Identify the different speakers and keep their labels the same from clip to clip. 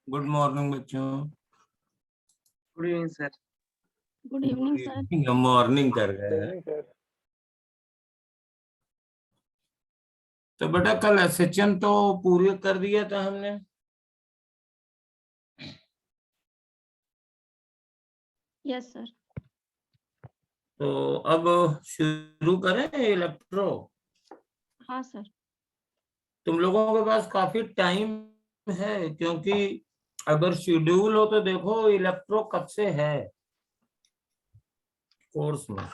Speaker 1: Good morning बच्चों।
Speaker 2: Good evening sir.
Speaker 3: Good evening sir.
Speaker 1: हम morning कर गए हैं। तो बेटा कल सेशन तो पूरी कर दिया था हमने।
Speaker 3: Yes sir.
Speaker 1: तो अब शुरू करें इलेक्ट्रो।
Speaker 3: हाँ सर।
Speaker 1: तुम लोगों के पास काफी टाइम है, क्योंकि अगर शेड्यूल हो तो देखो इलेक्ट्रो कब से है कोर्स में।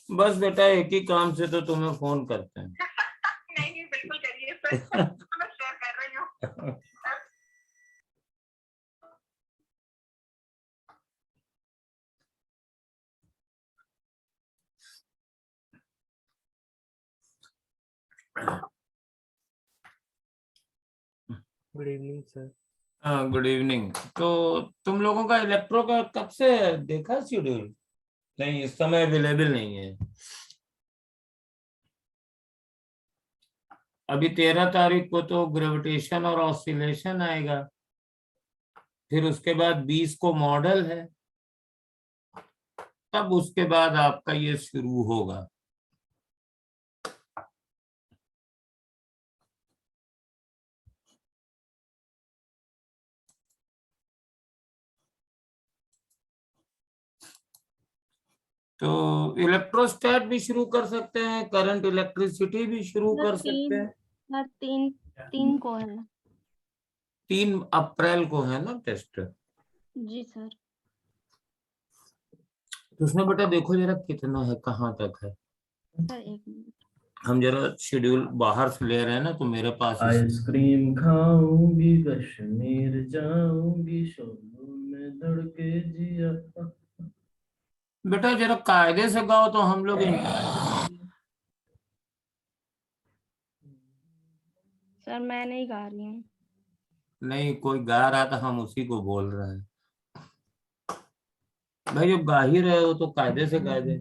Speaker 1: बस बेटा एक ही काम से तो तुम्हें फोन करते हैं।
Speaker 4: नहीं बिल्कुल करिए सर। मैं शेयर कर रही हूँ।
Speaker 2: Good evening sir.
Speaker 1: हाँ गुड इवनिंग। तो तुम लोगों का इलेक्ट्रो का कब से देखा शेड्यूल? नहीं, इस समय अवेलेबल नहीं है। अभी 13 तारीख को तो ग्रेविटेशन और ऑसिलेशन आएगा, फिर उसके बाद 20 को मॉडल है, तब उसके बाद आपका ये शुरू होगा। तो इलेक्ट्रोस्टैट भी शुरू कर सकते हैं, करंट इलेक्ट्रिसिटी भी शुरू कर सकते हैं।
Speaker 3: सर तीन तीन को है।
Speaker 1: 3 अप्रैल को है ना टेस्ट?
Speaker 3: जी सर।
Speaker 1: तो उसमें बेटा देखो जरा कितना है, कहाँ तक है।
Speaker 3: सर एक मिनट।
Speaker 1: हम जरा शेड्यूल बाहर से ले रहे हैं ना, तो मेरे पास
Speaker 5: आइसक्रीम खाऊंगी, कश्मीर जाऊंगी, शोलों में धड़के जिया।
Speaker 1: बेटा जरा कायदे से गाओ तो हम लोग
Speaker 3: सर मैं नहीं गा रही हूँ।
Speaker 1: नहीं, कोई गा रहा था, हम उसी को बोल रहे हैं। भाई जब गा ही रहे हो तो कायदे से गा दे।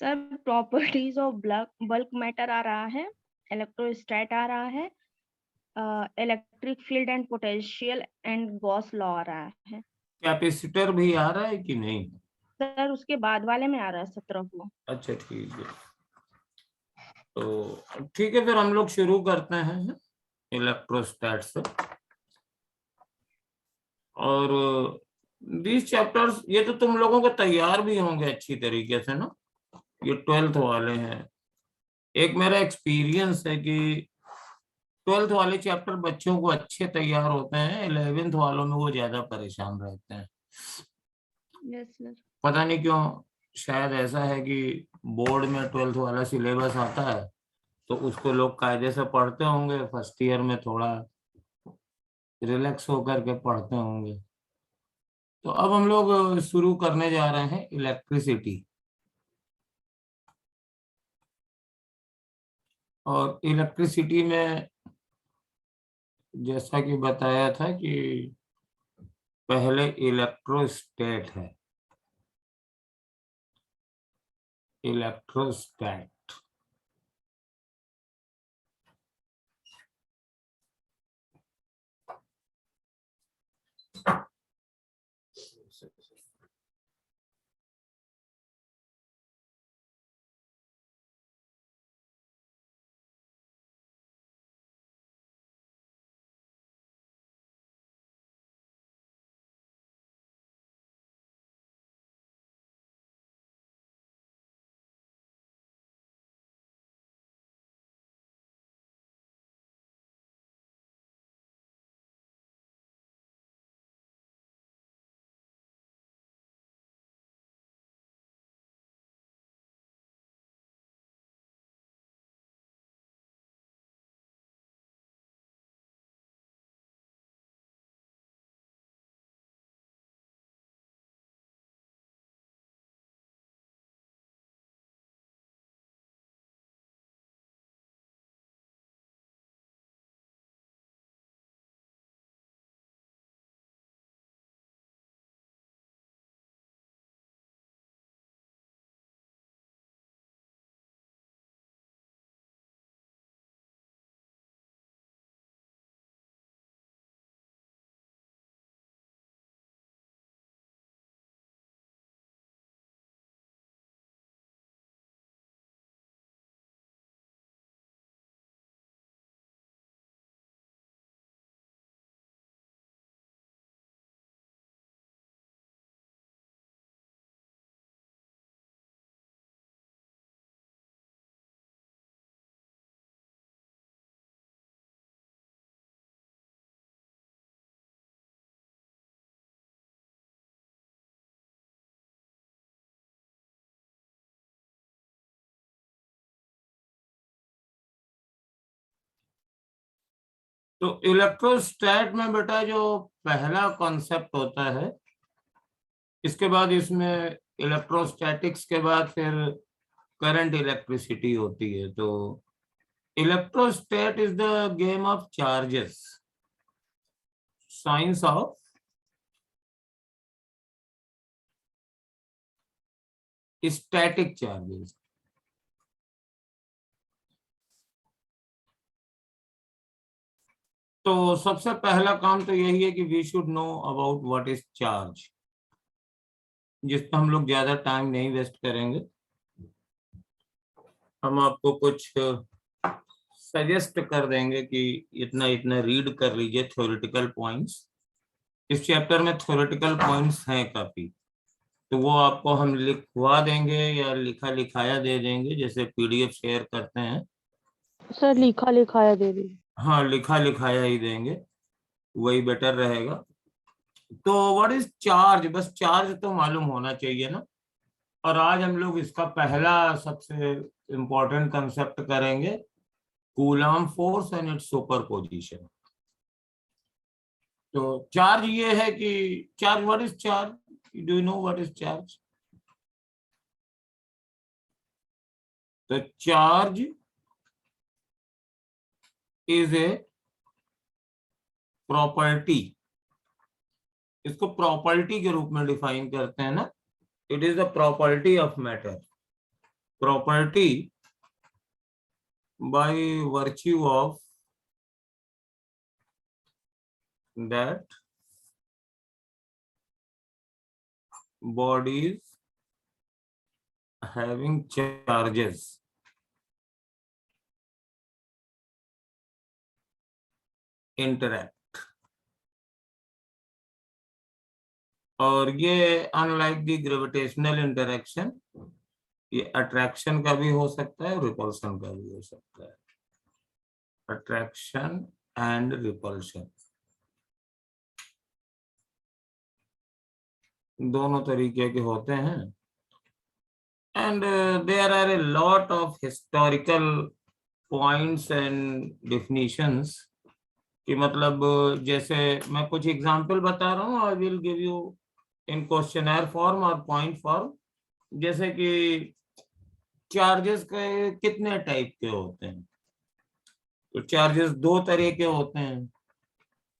Speaker 3: Sir properties of bulk matter आ रहा है, इलेक्ट्रोस्टैट आ रहा है, electric field and potential and Gauss law आ रहा है।
Speaker 1: कैपेसिटर भी आ रहा है कि नहीं?
Speaker 3: सर उसके बाद वाले में आ रहा है 17 को।
Speaker 1: अच्छा ठीक है, तो ठीक है फिर हम लोग शुरू करते हैं इलेक्ट्रोस्टैट से। और 20 चैप्टर्स ये तो तुम लोगों को तैयार भी होंगे अच्छी तरीके से ना, ये 12th वाले हैं। एक मेरा एक्सपीरियंस है कि 12th वाले चैप्टर बच्चों को अच्छे तैयार होते हैं, 11th वालों में वो ज्यादा परेशान रहते हैं।
Speaker 3: Yes sir.
Speaker 1: पता नहीं क्यों, शायद ऐसा है कि बोर्ड में 12th वाला सिलेबस आता है तो उसको लोग कायदे से पढ़ते होंगे, फर्स्ट ईयर में थोड़ा रिलैक्स होकर के पढ़ते होंगे। तो अब हम लोग शुरू करने जा रहे हैं इलेक्ट्रिसिटी। और इलेक्ट्रिसिटी में जैसा कि बताया था कि पहले इलेक्ट्रोस्टैट है, इलेक्ट्रोस्टैट। तो इलेक्ट्रोस्टैट में बेटा जो पहला कॉन्सेप्ट होता है, इसके बाद इसमें इलेक्ट्रोस्टैटिक्स के बाद फिर करंट इलेक्ट्रिसिटी होती है। तो electrostat is the game of charges, science of static charges. तो सबसे पहला काम तो यही है कि we should know about what is charge, जिस पर हम लोग ज्यादा टाइम नहीं वेस्ट करेंगे। हम आपको कुछ सजेस्ट कर देंगे कि इतना इतना रीड कर लीजिए थ्योरेटिकल पॉइंट्स। इस चैप्टर में थ्योरेटिकल पॉइंट्स हैं काफी, तो वो आपको हम लिखवा देंगे या लिखा लिखाया दे देंगे, जैसे पीडीएफ शेयर करते हैं।
Speaker 6: सर लिखा लिखाया दे दीजिए।
Speaker 1: हाँ, लिखा लिखाया ही देंगे, वही बेटर रहेगा। तो व्हाट इज चार्ज, बस चार्ज तो मालूम होना चाहिए ना। और आज हम लोग इसका पहला सबसे इम्पोर्टेंट कंसेप्ट करेंगे, coulomb force and it's superposition. तो चार्ज ये है कि charge, what is charge, do you know what is charge? तो चार्ज इज ए प्रॉपर्टी, इसको प्रॉपर्टी के रूप में डिफाइन करते हैं ना। It is the property of matter, property by virtue of that bodies having charges interact। और ये अनलाइक द ग्रेविटेशनल इंटरेक्शन, ये अट्रैक्शन का भी हो सकता है, रिपल्शन का भी हो सकता है। अट्रैक्शन एंड रिपल्शन दोनों तरीके के होते हैं। And there are a lot of historical points and definitions, कि मतलब जैसे मैं कुछ एग्जांपल बता रहा हूँ, I will give you in questionnaire form और पॉइंट फॉर्म। जैसे कि चार्जेस के कितने टाइप के होते हैं? तो चार्जेस दो तरह के होते हैं,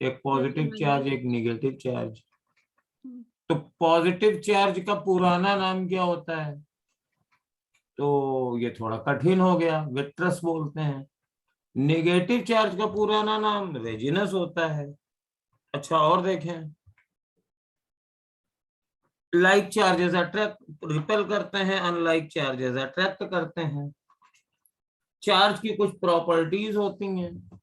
Speaker 1: एक पॉजिटिव चार्ज, एक नेगेटिव चार्ज। तो पॉजिटिव चार्ज का पुराना नाम क्या होता है? तो ये थोड़ा कठिन हो गया, विट्रस बोलते हैं। नेगेटिव चार्ज का पुराना नाम रेजिनस होता है। अच्छा, और देखें, लाइक चार्जेस अट्रैक्ट रिपेल करते हैं, अनलाइक चार्जेस अट्रैक्ट करते हैं। चार्ज की कुछ प्रॉपर्टीज होती हैं,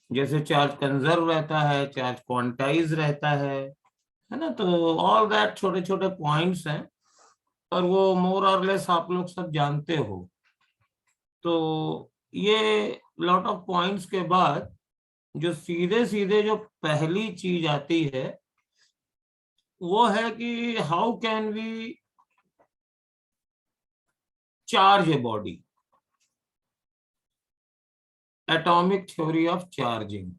Speaker 1: जैसे चार्ज कंजर्व रहता है, चार्ज क्वांटाइज रहता है ना। तो ऑल दैट छोटे छोटे पॉइंट्स हैं, और वो मोर और लेस आप लोग सब जानते हो। तो ये लॉट ऑफ पॉइंट्स के बाद जो सीधे सीधे जो पहली चीज आती है वो है कि how can we charge a body. Atomic theory of charging,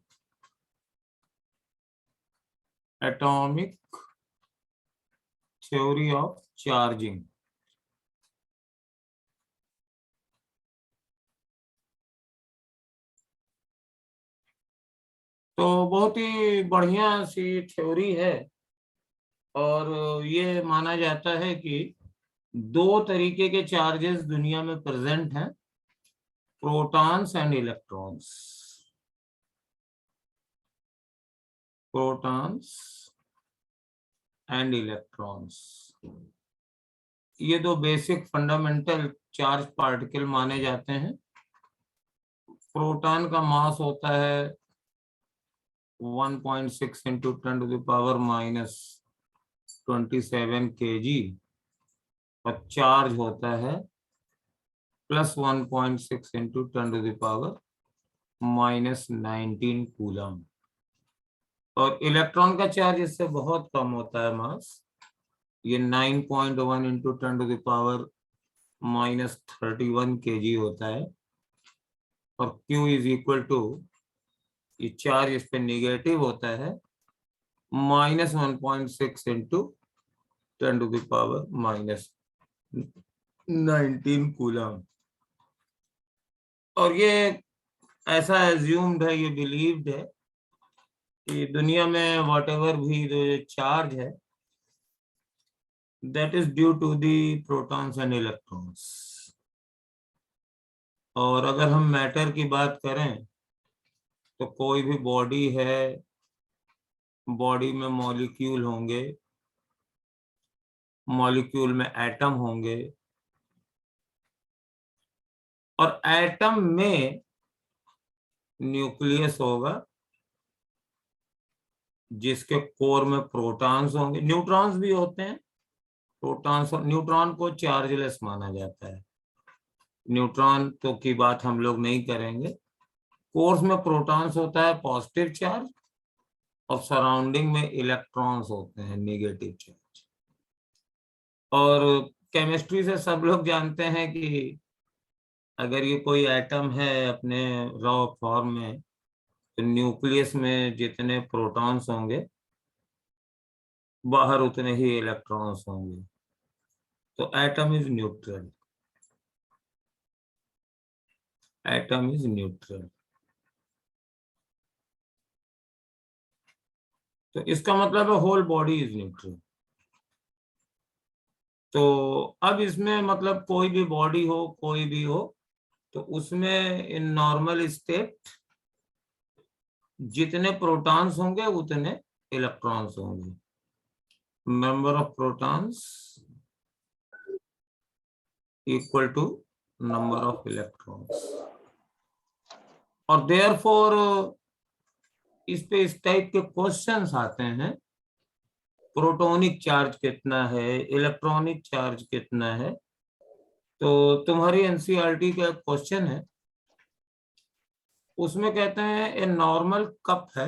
Speaker 1: atomic theory of charging. तो बहुत ही बढ़िया सी थ्योरी है, और ये माना जाता है कि दो तरीके के चार्जेस दुनिया में प्रेजेंट हैं, protons and electrons. Protons and electrons, ये दो बेसिक फंडामेंटल चार्ज पार्टिकल माने जाते हैं। प्रोटॉन का मास होता है 1.6 into 10 to the power -27 kg, और चार्ज होता है +1.6 into 10 to the power -19 coulomb. और इलेक्ट्रॉन का चार्ज इससे बहुत कम होता है मास, ये 9.1 into 10 to the power -31 kg होता है। और Q इज इक्वल टू, ये चार्ज इस पे निगेटिव होता है, -1.6 into 10 to the power -19 coulomb. और ये ऐसा एज्यूम्ड है, ये बिलीव्ड है कि दुनिया में व्हाटएवर भी जो चार्ज है that is due to the protons and electrons। और अगर हम मैटर की बात करें तो कोई भी बॉडी है, बॉडी में मॉलिक्यूल होंगे, मॉलिक्यूल में एटम होंगे, और एटम में न्यूक्लियस होगा जिसके कोर में प्रोटॉन्स होंगे। न्यूट्रॉन्स भी होते हैं, प्रोटॉन्स और न्यूट्रॉन को चार्जलेस माना जाता है। न्यूट्रॉन तो की बात हम लोग नहीं करेंगे। कोर्स में प्रोटॉन्स होता है पॉजिटिव चार्ज, और सराउंडिंग में इलेक्ट्रॉन्स होते हैं नेगेटिव चार्ज। और केमिस्ट्री से सब लोग जानते हैं कि अगर ये कोई एटम है अपने रॉ फॉर्म में, तो न्यूक्लियस में जितने प्रोटॉन्स होंगे बाहर उतने ही इलेक्ट्रॉन्स होंगे। तो atom is neutral, atom is neutral. तो इसका मतलब है होल बॉडी इज न्यूट्रल। तो अब इसमें मतलब कोई भी बॉडी हो, कोई भी हो, तो उसमें इन नॉर्मल स्टेट जितने प्रोटॉन्स होंगे उतने इलेक्ट्रॉन्स होंगे। Number of protons equal to number of electrons. और देयरफॉर इस पे इस टाइप के क्वेश्चंस आते हैं, प्रोटोनिक चार्ज कितना है, इलेक्ट्रॉनिक चार्ज कितना है। तो तुम्हारी एनसीईआरटी का क्वेश्चन है, उसमें कहते हैं ए नॉर्मल कप है,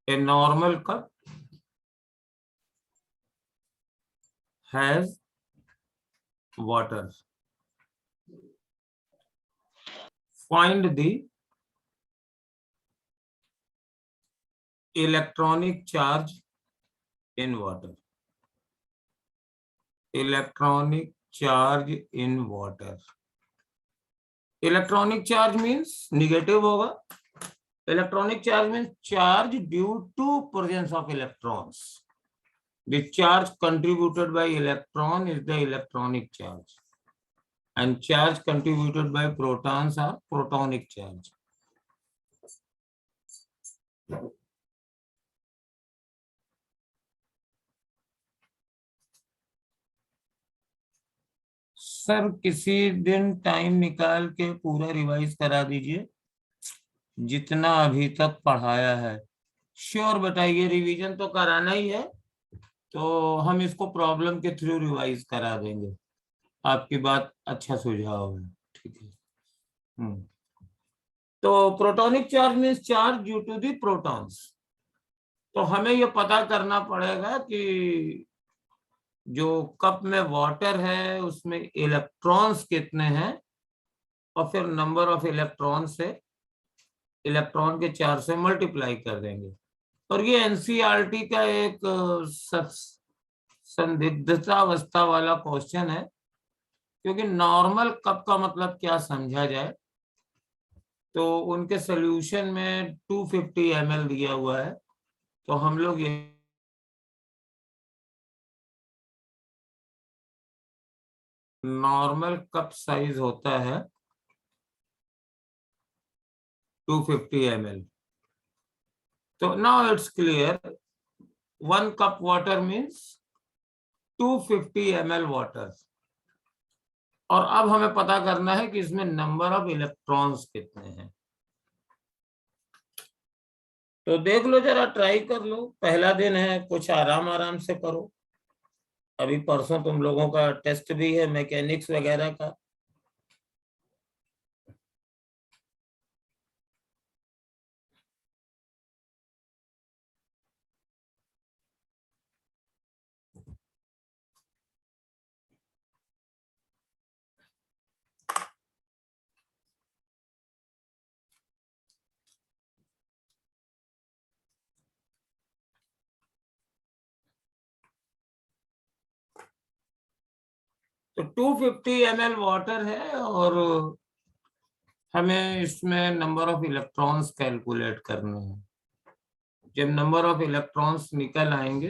Speaker 1: a normal cup has water, find the electronic charge in water. Electronic charge in water. Electronic charge means negative होगा, Electronic charge means charge due to presence of electrons. The charge contributed by electron is the electronic charge, and charge contributed by protons are protonic charge. Sir किसी दिन time निकाल के पूरा revise करा दीजिए जितना अभी तक पढ़ाया है। श्योर बताइए, रिवीजन तो कराना ही है, तो हम इसको प्रॉब्लम के थ्रू रिवाइज करा देंगे। आपकी बात अच्छा सुझाव है, ठीक है। तो protonic charge means charge due to the protons. तो हमें ये पता करना पड़ेगा कि जो कप में वाटर है उसमें इलेक्ट्रॉन्स कितने हैं, और फिर नंबर ऑफ इलेक्ट्रॉन से इलेक्ट्रॉन के चार्ज से मल्टीप्लाई कर देंगे। और ये एनसीईआरटी का एक संदिग्धता वाला क्वेश्चन है, क्योंकि नॉर्मल कप का मतलब क्या समझा जाए। तो उनके सॉल्यूशन में 250 ml दिया हुआ है, तो हम लोग ये नॉर्मल कप साइज होता है 250 ml। तो now it's clear, 1 cup water means 250 ml water. और अब हमें पता करना है कि इसमें नंबर ऑफ इलेक्ट्रॉन्स कितने हैं। तो देख लो, जरा ट्राई कर लो, पहला दिन है, कुछ आराम आराम से करो। अभी परसों तुम लोगों का टेस्ट भी है मैकेनिक्स वगैरह का। तो 250 ml वाटर है, और हमें इसमें नंबर ऑफ इलेक्ट्रॉन्स कैलकुलेट करने हैं। जब नंबर ऑफ इलेक्ट्रॉन्स निकल आएंगे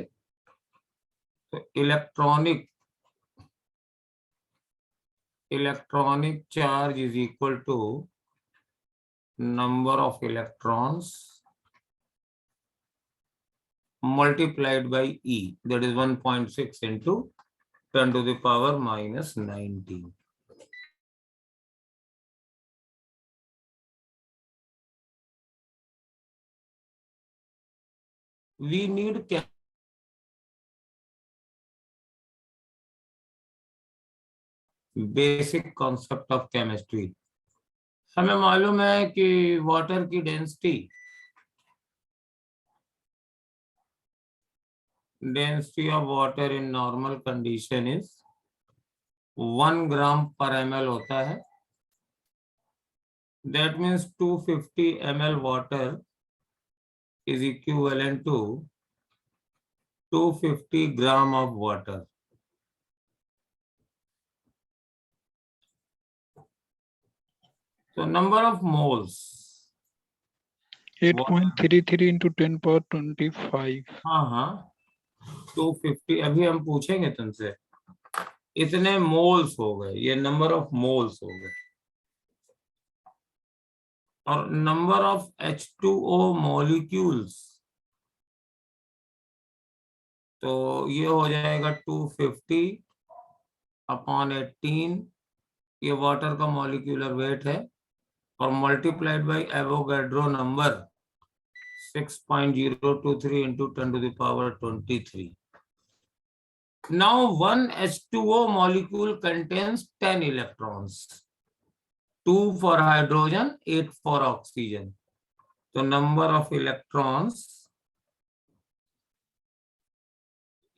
Speaker 1: तो electronic charge is equal to number of electrons multiplied by E, that is 1.6 into 10 to the power minus 19. We need basic concept of chemistry. हमें मालूम है कि वाटर की density of water in normal condition is 1 ग्राम पर ml होता है। That means 250 ml water is equivalent to 250 gram of water. So number of moles
Speaker 7: 8.33 into 10 power 25.
Speaker 1: हाँ 250। अभी हम पूछेंगे तुमसे इतने मोल्स हो गए, ये नंबर ऑफ मोल्स हो गए। और नंबर ऑफ H2O मॉलिक्यूल्स, तो ये हो जाएगा 250 अपॉन 18, ये वाटर का मॉलिक्यूलर वेट है, और multiplied by Avogadro number 6.023 into 10 to the power 23. Now one H2O molecule contains 10 electrons, 2 for hydrogen, 8 for oxygen. So number of electrons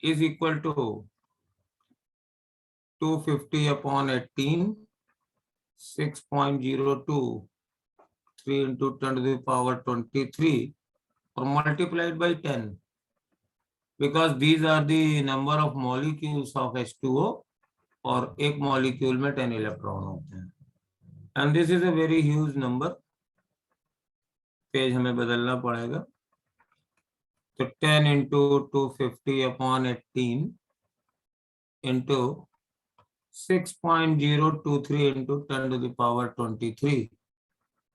Speaker 1: is equal to 250 upon 18, 6.023 into 10 to the power 23, or multiplied by 10, because these are the number of molecules of H2O, और एक molecule में 10 electron होते हैं, and this is a very huge number. Page हमें बदलना पड़ेगा। तो 10 into 250/18 into 6.023 into 10⁻23।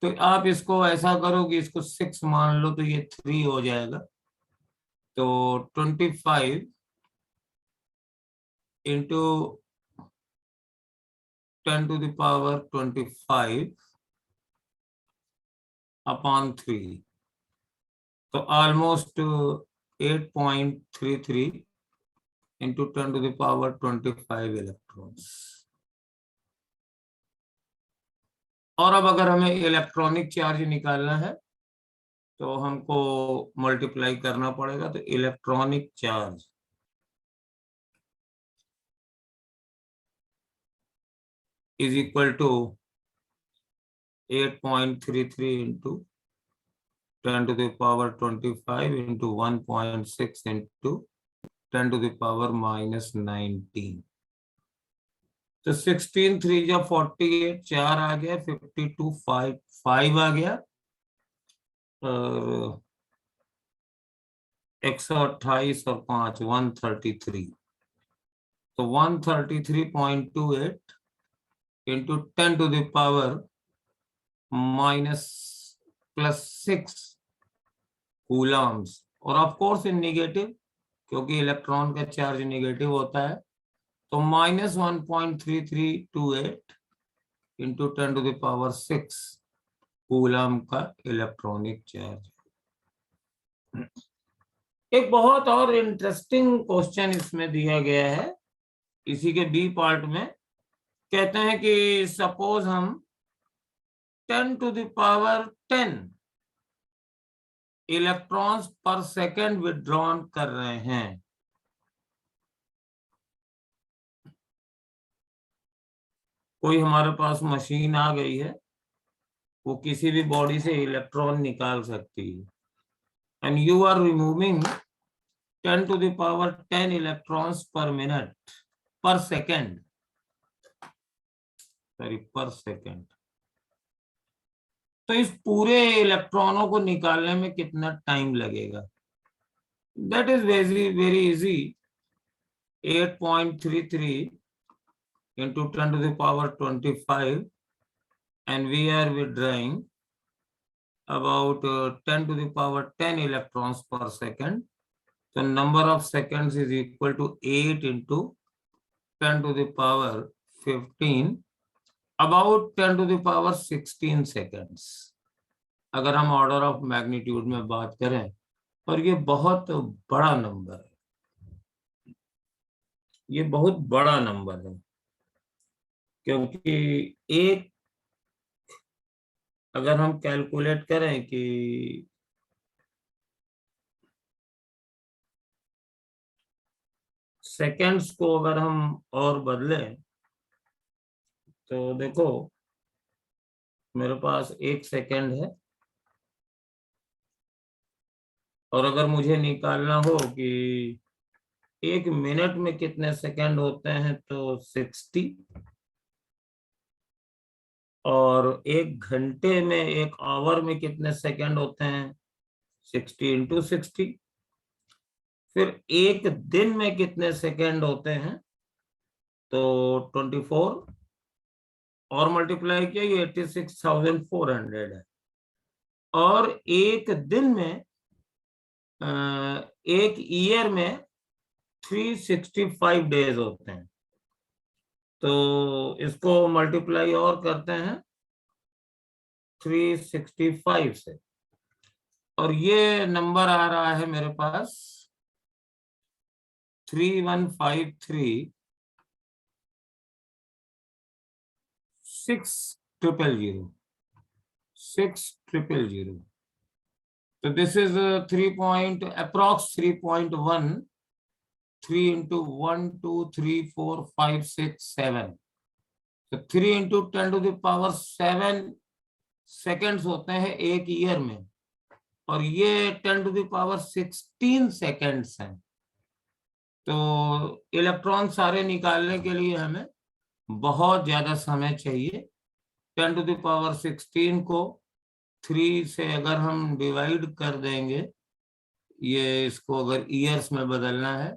Speaker 1: तो आप इसको ऐसा करो कि इसको 6 मान लो, तो ये 3 हो जाएगा। तो 25 इंटू 10⁻25/3, तो ऑलमोस्ट 8.33 इंटू 10⁻25 इलेक्ट्रॉन्स। और अब अगर हमें इलेक्ट्रॉनिक चार्ज निकालना है तो हमको मल्टीप्लाई करना पड़ेगा। तो electronic charge is equal to 8.33 into 10⁻25 into 1.6 into 10⁻−19। तो 16 3 या 48, 4 आ गया, 52 5 आ गया, और 128 और 5 133। तो 133.28 इंटू 10⁻⁻6 कूलम्स। और ऑफ कोर्स इन निगेटिव, क्योंकि इलेक्ट्रॉन का चार्ज निगेटिव होता है। तो -1.3328 इंटू 10⁻6 कूलम का इलेक्ट्रॉनिक चार्ज। एक बहुत और इंटरेस्टिंग क्वेश्चन इसमें दिया गया है, इसी के बी पार्ट में। कहते हैं कि सपोज हम 10⁻10 इलेक्ट्रॉन्स पर सेकेंड विड्रॉन कर रहे हैं। कोई हमारे पास मशीन आ गई है, वो किसी भी बॉडी से इलेक्ट्रॉन निकाल सकती है, and you are removing 10⁻10 electrons per minute, per second, sorry per second. तो इस पूरे इलेक्ट्रॉनों को निकालने में कितना टाइम लगेगा? That is very easy. 8.33 into 10⁻25, and we are withdrawing about 10⁻10 electrons per second. So number of seconds is equal to 8 into 10⁻15, about 10⁻16 seconds, अगर हम ऑर्डर ऑफ मैग्नीट्यूड में बात करें। और ये बहुत बड़ा नंबर है, ये बहुत बड़ा नंबर है, क्योंकि एक, अगर हम कैलकुलेट करें कि सेकेंड्स को अगर हम और बदलें, तो देखो मेरे पास 1 सेकेंड है, और अगर मुझे निकालना हो कि 1 मिनट में कितने सेकेंड होते हैं, तो 60, और 1 घंटे में, 1 आवर में कितने सेकेंड होते हैं, 60 इंटू 60। फिर 1 दिन में कितने सेकेंड होते हैं, तो 24, और मल्टीप्लाई किया, ये 86,400 है। और 1 दिन में, 1 ईयर में 365 डेज होते हैं। तो इसको मल्टीप्लाई और करते हैं 365 से, और ये नंबर आ रहा है मेरे पास 315360000। So this is approx 3.1, 3 into 1 2 3 4 5 6 7, तो 3 into 10⁻7 सेकेंड्स होते हैं 1 ईयर में, और ये 10⁻16 सेकेंड्स हैं। तो इलेक्ट्रॉन सारे निकालने के लिए हमें बहुत ज्यादा समय चाहिए। 10⁻16 को 3 से अगर हम डिवाइड कर देंगे, ये इसको अगर ईयर्स में बदलना है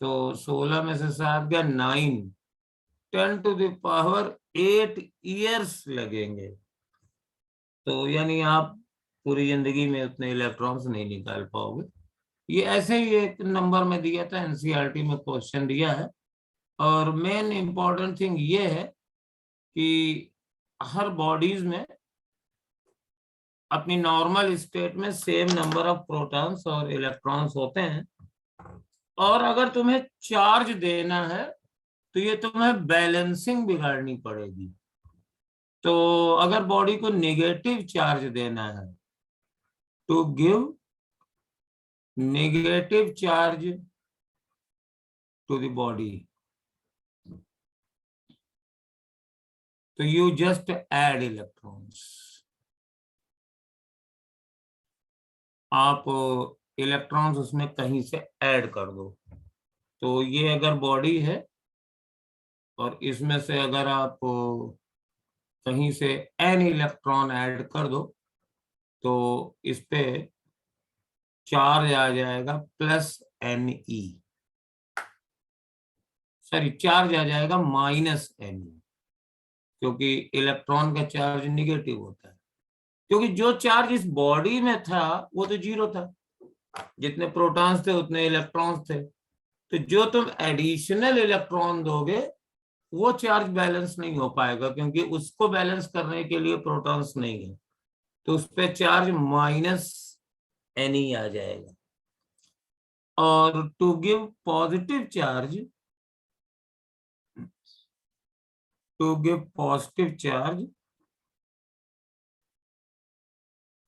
Speaker 1: तो 16 में से 7 गया 9, 10⁸ ईयर्स लगेंगे। तो यानी आप पूरी जिंदगी में उतने इलेक्ट्रॉन्स नहीं निकाल पाओगे। ये ऐसे ही एक नंबर में दिया था, एनसीईआरटी में क्वेश्चन दिया है। और मेन इंपॉर्टेंट थिंग ये है कि हर बॉडीज में अपनी नॉर्मल स्टेट में सेम नंबर ऑफ प्रोटॉन्स और इलेक्ट्रॉन्स होते हैं, और अगर तुम्हें चार्ज देना है तो ये तुम्हें बैलेंसिंग बिगाड़नी पड़ेगी। तो अगर बॉडी को नेगेटिव चार्ज देना है, to give negative charge to the body, तो यू जस्ट ऐड इलेक्ट्रॉन्स। आप इलेक्ट्रॉन्स उसमें कहीं से ऐड कर दो। तो ये अगर बॉडी है और इसमें से अगर आप कहीं से n इलेक्ट्रॉन ऐड कर दो तो इस पे चार्ज आ जाएगा +Ne, सॉरी चार्ज आ जाएगा -Ne, क्योंकि इलेक्ट्रॉन का चार्ज निगेटिव होता है। क्योंकि जो चार्ज इस बॉडी में था वो तो 0 था, जितने प्रोटॉन्स थे उतने इलेक्ट्रॉन्स थे। तो जो तुम एडिशनल इलेक्ट्रॉन दोगे वो चार्ज बैलेंस नहीं हो पाएगा, क्योंकि उसको बैलेंस करने के लिए प्रोटॉन्स नहीं है, तो उस पे चार्ज -Ne आ जाएगा। और to give positive charge,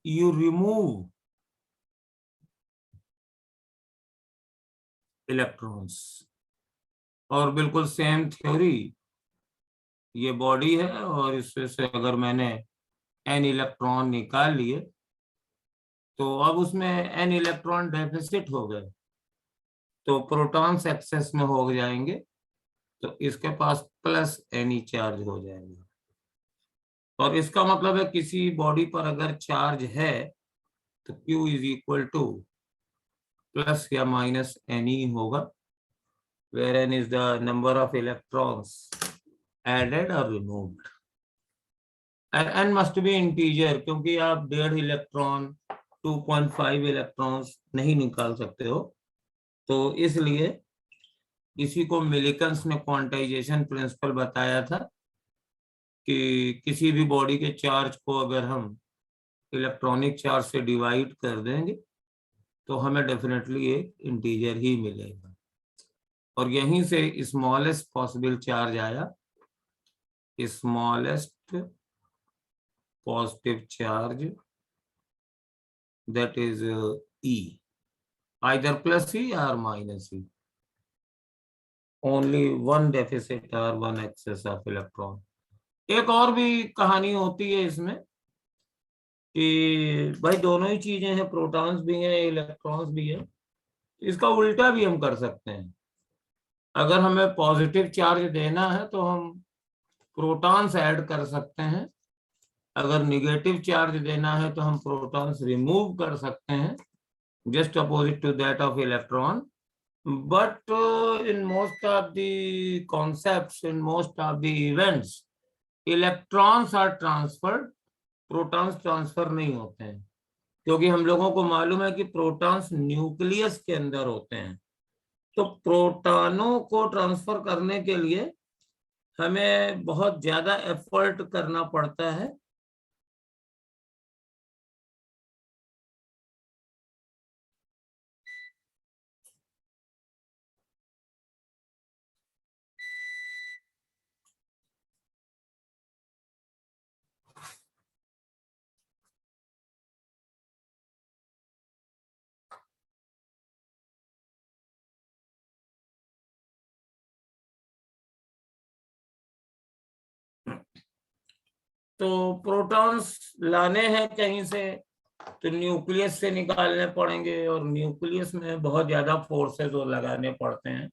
Speaker 1: you remove electrons. और बिल्कुल सेम थ्योरी, ये बॉडी है और इसमें से अगर मैंने n इलेक्ट्रॉन निकाल लिए तो अब उसमें n इलेक्ट्रॉन डेफिसिट हो गए, तो प्रोटॉन्स एक्सेस में हो जाएंगे, तो इसके पास +Ne चार्ज हो जाएगा। और इसका मतलब है किसी बॉडी पर अगर चार्ज है तो Q = प्लस या -Ne होगा, where n is the number of electrons added or removed, and n must be integer, क्योंकि आप 1.5 इलेक्ट्रॉन 2.5 इलेक्ट्रॉन्स नहीं निकाल सकते हो। तो इसलिए इसी को मिलिकन्स ने क्वांटाइजेशन प्रिंसिपल बताया था कि किसी भी बॉडी के चार्ज को अगर हम इलेक्ट्रॉनिक चार्ज से डिवाइड कर देंगे तो हमें डेफिनेटली एक इंटीजर ही मिलेगा। और यहीं से स्मॉलेस्ट पॉसिबल चार्ज आया, smallest positive charge, that is E, either +E or -E, only one deficit or one excess of electron। एक और भी कहानी होती है इसमें कि भाई दोनों ही चीजें हैं, प्रोटॉन्स भी हैं इलेक्ट्रॉन्स भी हैं। इसका उल्टा भी हम कर सकते हैं। अगर हमें पॉजिटिव चार्ज देना है तो हम प्रोटॉन्स ऐड कर सकते हैं, अगर निगेटिव चार्ज देना है तो हम प्रोटॉन्स रिमूव कर सकते हैं, just opposite to that of electron। But in most of the concepts, in most of the events, electrons are transferred, protons transfer नहीं होते हैं, क्योंकि हम लोगों को मालूम है कि प्रोटॉन्स न्यूक्लियस के अंदर होते हैं। तो प्रोटॉनों को ट्रांसफर करने के लिए हमें बहुत ज्यादा एफर्ट करना पड़ता है। तो प्रोटॉन्स लाने हैं कहीं से तो न्यूक्लियस से निकालने पड़ेंगे, और न्यूक्लियस में बहुत ज्यादा फोर्सेस लगाने पड़ते हैं।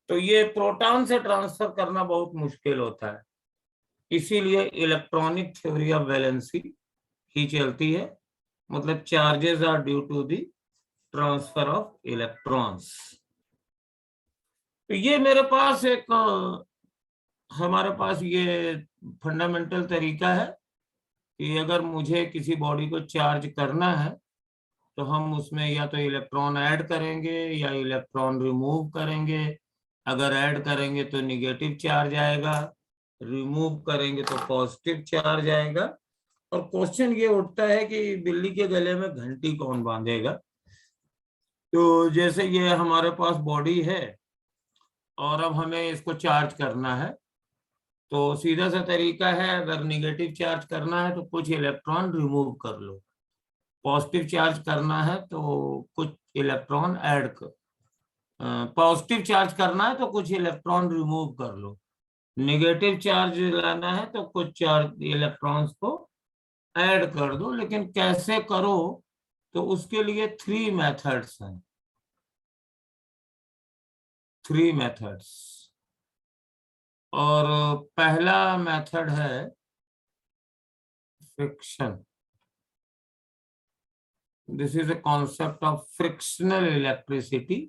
Speaker 1: तो ये प्रोटॉन से ट्रांसफर करना बहुत मुश्किल होता है। इसीलिए इलेक्ट्रॉनिक थ्योरी ऑफ वैलेंसी ही चलती है, मतलब charges are due to the transfer of electrons. तो ये मेरे पास एक हमारे पास ये फंडामेंटल तरीका है कि अगर मुझे किसी बॉडी को चार्ज करना है तो हम उसमें या तो इलेक्ट्रॉन ऐड करेंगे या इलेक्ट्रॉन रिमूव करेंगे। अगर ऐड करेंगे तो निगेटिव चार्ज आएगा, रिमूव करेंगे तो पॉजिटिव चार्ज आएगा। और क्वेश्चन ये उठता है कि बिल्ली के गले में घंटी कौन बांधेगा। तो जैसे ये हमारे पास बॉडी है और अब हमें इसको चार्ज करना है, तो सीधा सा तरीका है, अगर निगेटिव चार्ज करना है तो कुछ इलेक्ट्रॉन रिमूव कर लो, पॉजिटिव चार्ज करना है तो कुछ इलेक्ट्रॉन ऐड कर, पॉजिटिव चार्ज करना है तो कुछ इलेक्ट्रॉन रिमूव कर लो, नेगेटिव चार्ज लाना है तो कुछ चार्ज इलेक्ट्रॉन्स को ऐड कर दो। लेकिन कैसे करो, तो उसके लिए 3 मेथड्स हैं, 3 मेथड्स। और पहला मेथड है friction. This is a concept of frictional electricity,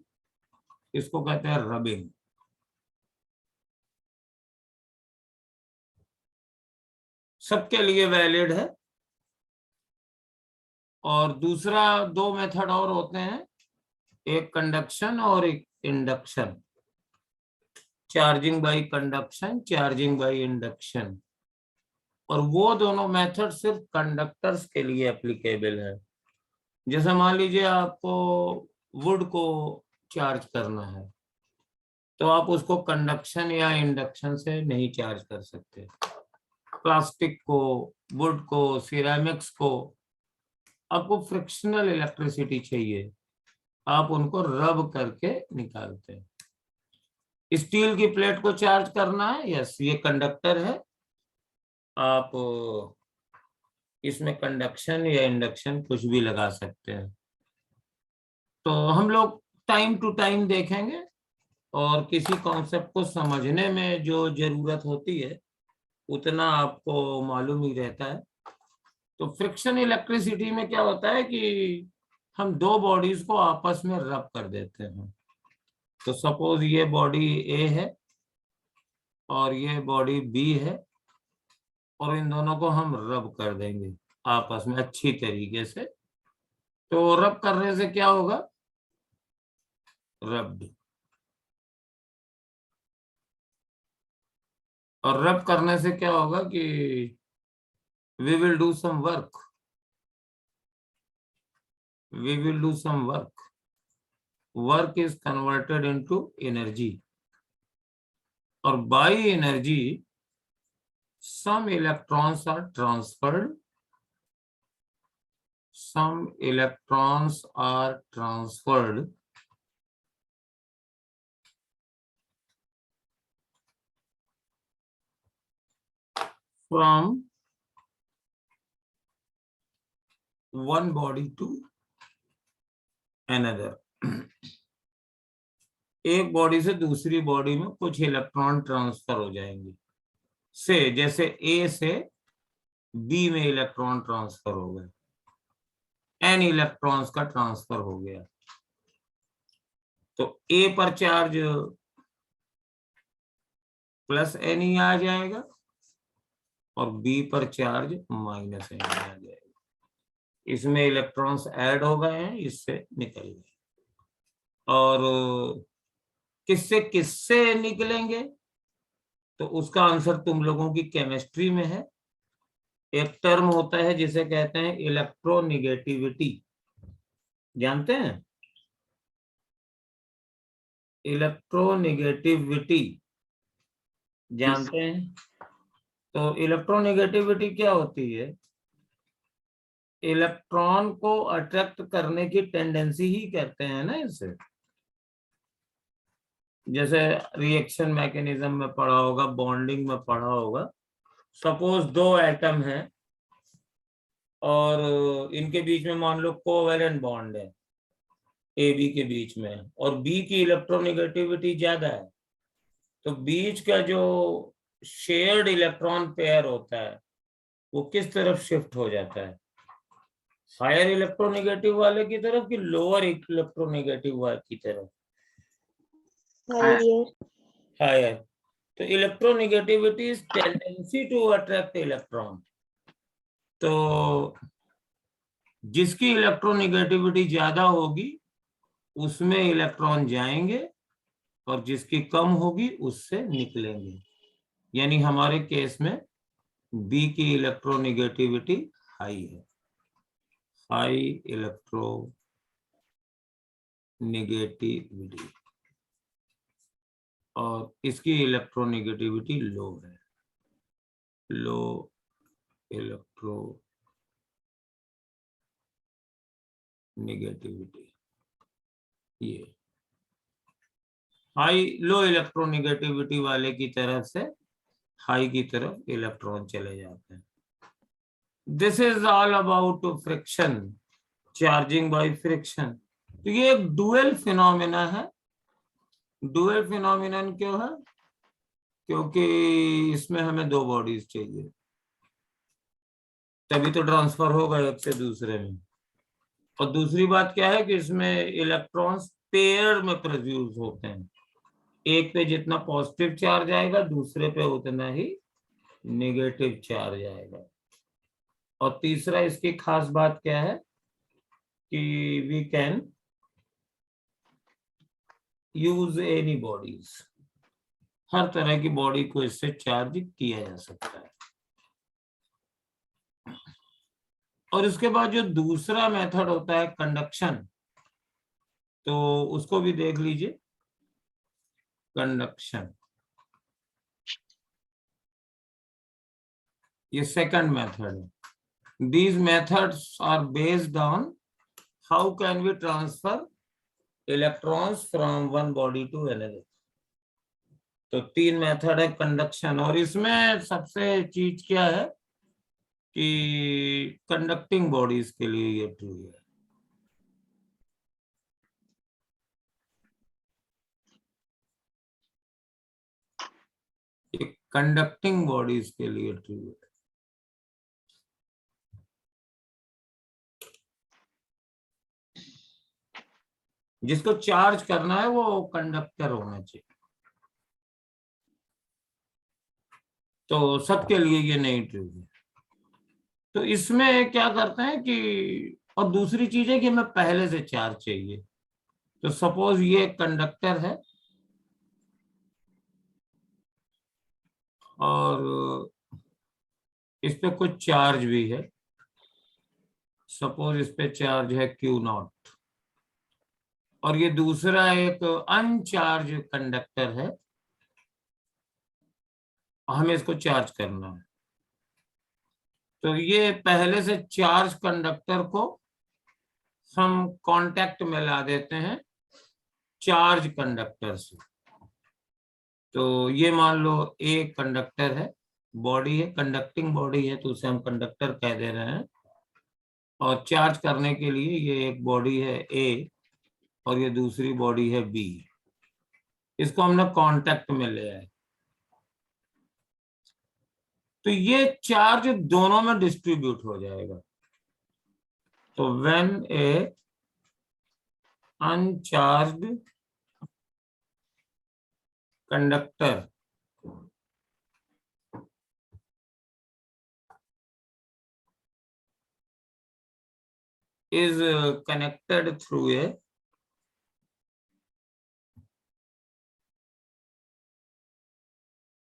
Speaker 1: इसको कहते हैं रबिंग। सबके लिए वैलिड है। और दूसरा 2 मेथड और होते हैं, एक कंडक्शन और एक induction, charging by conduction, charging by induction. और वो दोनों मेथड सिर्फ कंडक्टर्स के लिए एप्लीकेबल है। जैसे मान लीजिए आपको वुड को चार्ज करना है तो आप उसको कंडक्शन या इंडक्शन से नहीं चार्ज कर सकते। प्लास्टिक को, वुड को, सिरेमिक्स को आपको फ्रिक्शनल इलेक्ट्रिसिटी चाहिए, आप उनको रब करके निकालते हैं। स्टील की प्लेट को चार्ज करना है, यस ये कंडक्टर है, आप इसमें कंडक्शन या इंडक्शन कुछ भी लगा सकते हैं। तो हम लोग टाइम टू टाइम देखेंगे और किसी कॉन्सेप्ट को समझने में जो जरूरत होती है उतना आपको मालूम ही रहता है। तो फ्रिक्शन इलेक्ट्रिसिटी में क्या होता है कि हम 2 बॉडीज को आपस में रब कर देते हैं। तो सपोज ये बॉडी ए है और ये बॉडी बी है, और इन दोनों को हम रब कर देंगे आपस में अच्छी तरीके से। तो रब करने से क्या होगा, रब्ड। और रब करने से क्या होगा कि we will do some work, we will do some work is converted into energy, और by energy some electrons are transferred, some electrons are transferred from one body to another। एक बॉडी से दूसरी बॉडी में कुछ electron transfer हो जाएंगे। से जैसे ए से बी में इलेक्ट्रॉन ट्रांसफर हो गए, एन इलेक्ट्रॉन्स का ट्रांसफर हो गया। तो ए पर चार्ज प्लस एन ही आ जाएगा और बी पर चार्ज माइनस एन आ जाएगा। इसमें इलेक्ट्रॉन्स ऐड हो गए हैं, इससे निकल गए। और किससे किससे निकलेंगे, तो उसका आंसर तुम लोगों की केमिस्ट्री में है। एक टर्म होता है जिसे कहते हैं इलेक्ट्रोनिगेटिविटी, जानते हैं? इलेक्ट्रोनिगेटिविटी जानते हैं? तो इलेक्ट्रोनिगेटिविटी क्या होती है? इलेक्ट्रॉन को अट्रैक्ट करने की टेंडेंसी ही कहते हैं ना इसे। जैसे रिएक्शन मैकेनिज्म में पढ़ा होगा, बॉन्डिंग में पढ़ा होगा। सपोज 2 एटम हैं और इनके बीच में मान लो कोवेलेंट बॉन्ड है ए बी के बीच में, और बी की इलेक्ट्रोनिगेटिविटी ज्यादा है, तो बीच का जो शेयर्ड इलेक्ट्रॉन पेयर होता है वो किस तरफ शिफ्ट हो जाता है, हायर इलेक्ट्रोनेगेटिव वाले की तरफ कि लोअर इलेक्ट्रोनेगेटिव वाले की तरफ? हायर। तो electronegativity is tendency to attract electron. तो जिसकी इलेक्ट्रोनेगेटिविटी ज्यादा होगी उसमें इलेक्ट्रॉन जाएंगे और जिसकी कम होगी उससे निकलेंगे। यानी हमारे केस में बी की इलेक्ट्रोनेगेटिविटी हाई है, हाई इलेक्ट्रोनेगेटिविटी, और इसकी इलेक्ट्रोनेगेटिविटी लो है, लो इलेक्ट्रोनेगेटिविटी। ये हाई लो इलेक्ट्रोनेगेटिविटी वाले की तरफ से हाई की तरफ इलेक्ट्रॉन चले जाते हैं। This is all about friction, charging by friction. तो ये एक डुअल फिनोमेना है। डुअल फिनोमेनन क्यों है? क्योंकि इसमें हमें दो बॉडीज चाहिए, तभी तो ट्रांसफर होगा एक से दूसरे में। और दूसरी बात क्या है कि इसमें इलेक्ट्रॉन्स पेयर में प्रोड्यूस होते हैं। एक पे जितना पॉजिटिव चार्ज आएगा दूसरे पे उतना ही नेगेटिव चार्ज आएगा। और तीसरा इसकी खास बात क्या है कि we can use any bodies, हर तरह की बॉडी को इससे चार्ज किया जा सकता है। और इसके बाद जो दूसरा मेथड होता है कंडक्शन, तो उसको भी देख लीजिए। कंडक्शन ये सेकंड मेथड है। These methods are based on how can we transfer electrons from one body to another. तो तीन मेथड है कंडक्शन, और इसमें सबसे चीज क्या है कि कंडक्टिंग बॉडीज के लिए ये ट्रू है। कंडक्टिंग बॉडीज के लिए ट्रू है। जिसको चार्ज करना है वो कंडक्टर होना चाहिए। तो सबके लिए ये नहीं ट्रू है। तो इसमें क्या करते हैं कि, और दूसरी चीज है कि हमें पहले से चार्ज चाहिए। तो सपोज ये कंडक्टर है और इस पे कुछ चार्ज भी है। सपोज इस पे चार्ज है Q0, और ये दूसरा एक अनचार्ज कंडक्टर है, हमें इसको चार्ज करना है। तो ये पहले से चार्ज कंडक्टर को हम कांटेक्ट में ला देते हैं चार्ज कंडक्टर से। तो ये मान लो ए कंडक्टर है, बॉडी है, कंडक्टिंग बॉडी है, तो उसे हम कंडक्टर कह दे रहे हैं। और चार्ज करने के लिए ये एक बॉडी है ए और ये दूसरी बॉडी है बी, इसको हमने कांटेक्ट में ले आए। तो ये चार्ज दोनों में डिस्ट्रीब्यूट हो जाएगा। तो when A uncharged conductor is connected through a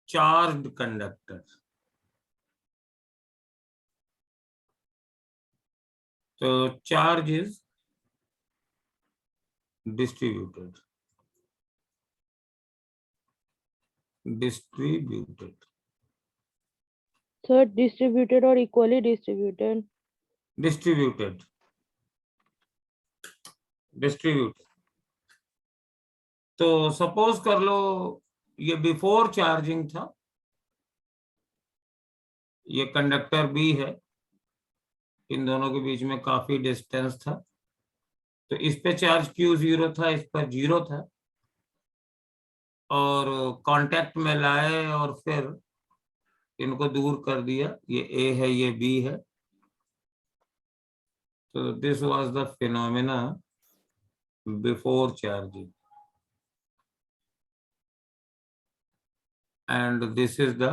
Speaker 1: charged conductor. So charge is distributed.
Speaker 6: Sir, distributed or equally distributed?
Speaker 1: Distributed. तो सपोज कर लो ये बिफोर चार्जिंग था, ये कंडक्टर बी है, इन दोनों के बीच में काफी डिस्टेंस था। तो इस पे चार्ज Q0 था, इस पर 0 था, और कांटेक्ट में लाए और फिर इनको दूर कर दिया। ये ए है, ये बी है। So this was the phenomena before charging, and this is the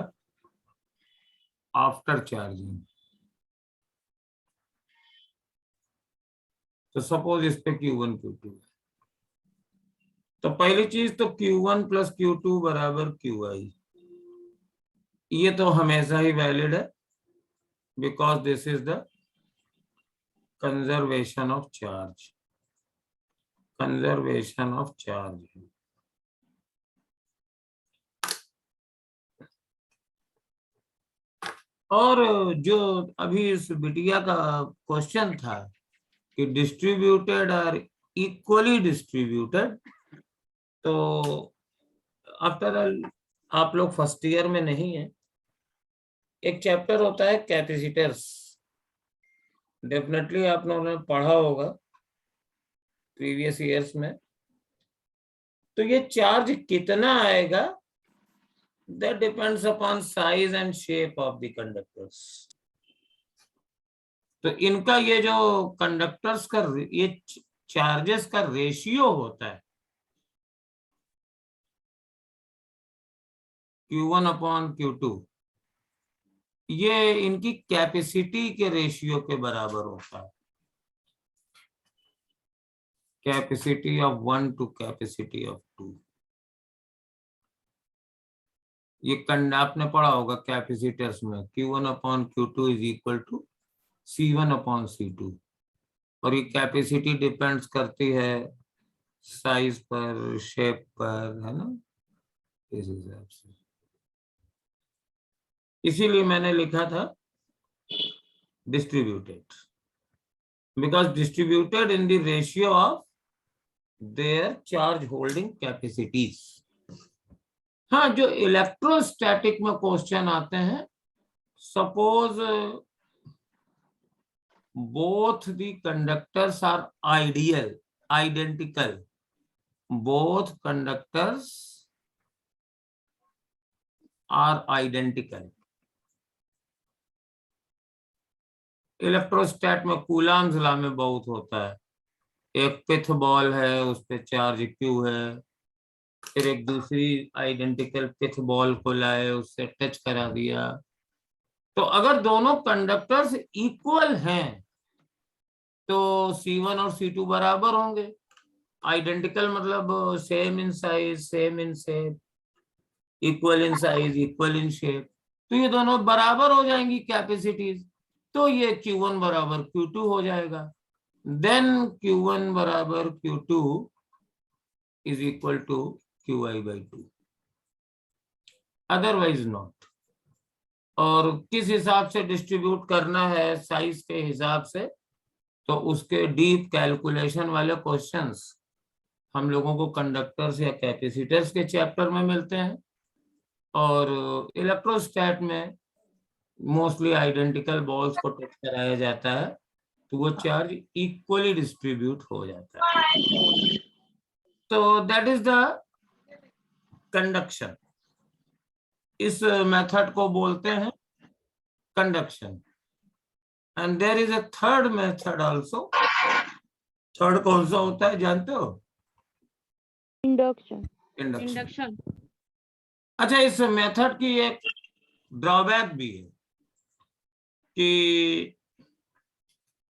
Speaker 1: after charging. तो सपोज इस पे Q1 Q2 है, तो पहली चीज तो Q1 प्लस Q2 बराबर QI, ये तो हमेशा ही वैलिड है, because this is the conservation of charge, conservation of charge. और जो अभी इस बिटिया का क्वेश्चन था कि डिस्ट्रीब्यूटेड और इक्वली डिस्ट्रीब्यूटेड, तो आफ्टर ऑल आप लोग फर्स्ट ईयर में नहीं है, एक चैप्टर होता है कैपेसिटर्स, डेफिनेटली आप लोगों ने पढ़ा होगा प्रीवियस ईयर्स में। तो ये चार्ज कितना आएगा, that depends upon size and shape of the conductors. तो इनका ये जो कंडक्टर्स का ये चार्जेस का रेशियो होता है Q1 अपॉन Q2, ये इनकी कैपेसिटी के रेशियो के बराबर होता है, capacity of 1 to capacity of 2। ये आपने पढ़ा होगा कैपेसिटर्स में Q1 upon Q2 is equal to C1 upon C2, और ये कैपेसिटी डिपेंड्स करती है साइज पर, शेप पर, है ना, इस हिसाब से। इसीलिए मैंने लिखा था distributed, because distributed in the ratio of their charge holding capacities. हाँ, जो इलेक्ट्रोस्टैटिक में क्वेश्चन आते हैं, suppose both the conductors are identical, both conductors are identical। इलेक्ट्रोस्टैट में कूलम्ब्स लॉ में बहुत होता है, एक पिथ बॉल है, उस पे चार्ज Q है, फिर एक दूसरी आइडेंटिकल पिथ बॉल को लाए, उससे टच करा दिया, तो अगर दोनों कंडक्टर्स इक्वल हैं तो C1 और C2 बराबर होंगे। आइडेंटिकल मतलब same in size, same in shape, equal in size, equal in shape, तो ये दोनों बराबर हो जाएंगी कैपेसिटीज, तो ये Q1 बराबर Q2 हो जाएगा। देन Q1 बराबर Q2 is equal to QI/2, otherwise not. और किस हिसाब से डिस्ट्रीब्यूट करना है साइज के हिसाब से, तो उसके डीप कैलकुलेशन वाले क्वेश्चंस हम लोगों को कंडक्टर्स या कैपेसिटर्स के चैप्टर में मिलते हैं, और इलेक्ट्रोस्टैट में मोस्टली आइडेंटिकल बॉल्स को टच कराया जाता है, तो वो चार्ज इक्वली डिस्ट्रीब्यूट हो जाता है। तो दैट इज द कंडक्शन। इस मेथड को बोलते हैं conduction. And there is a third method also. Third कौन सा होता है जानते हो?
Speaker 6: इंडक्शन।
Speaker 3: इंडक्शन।
Speaker 1: अच्छा, इस मेथड की एक ड्रॉबैक भी है कि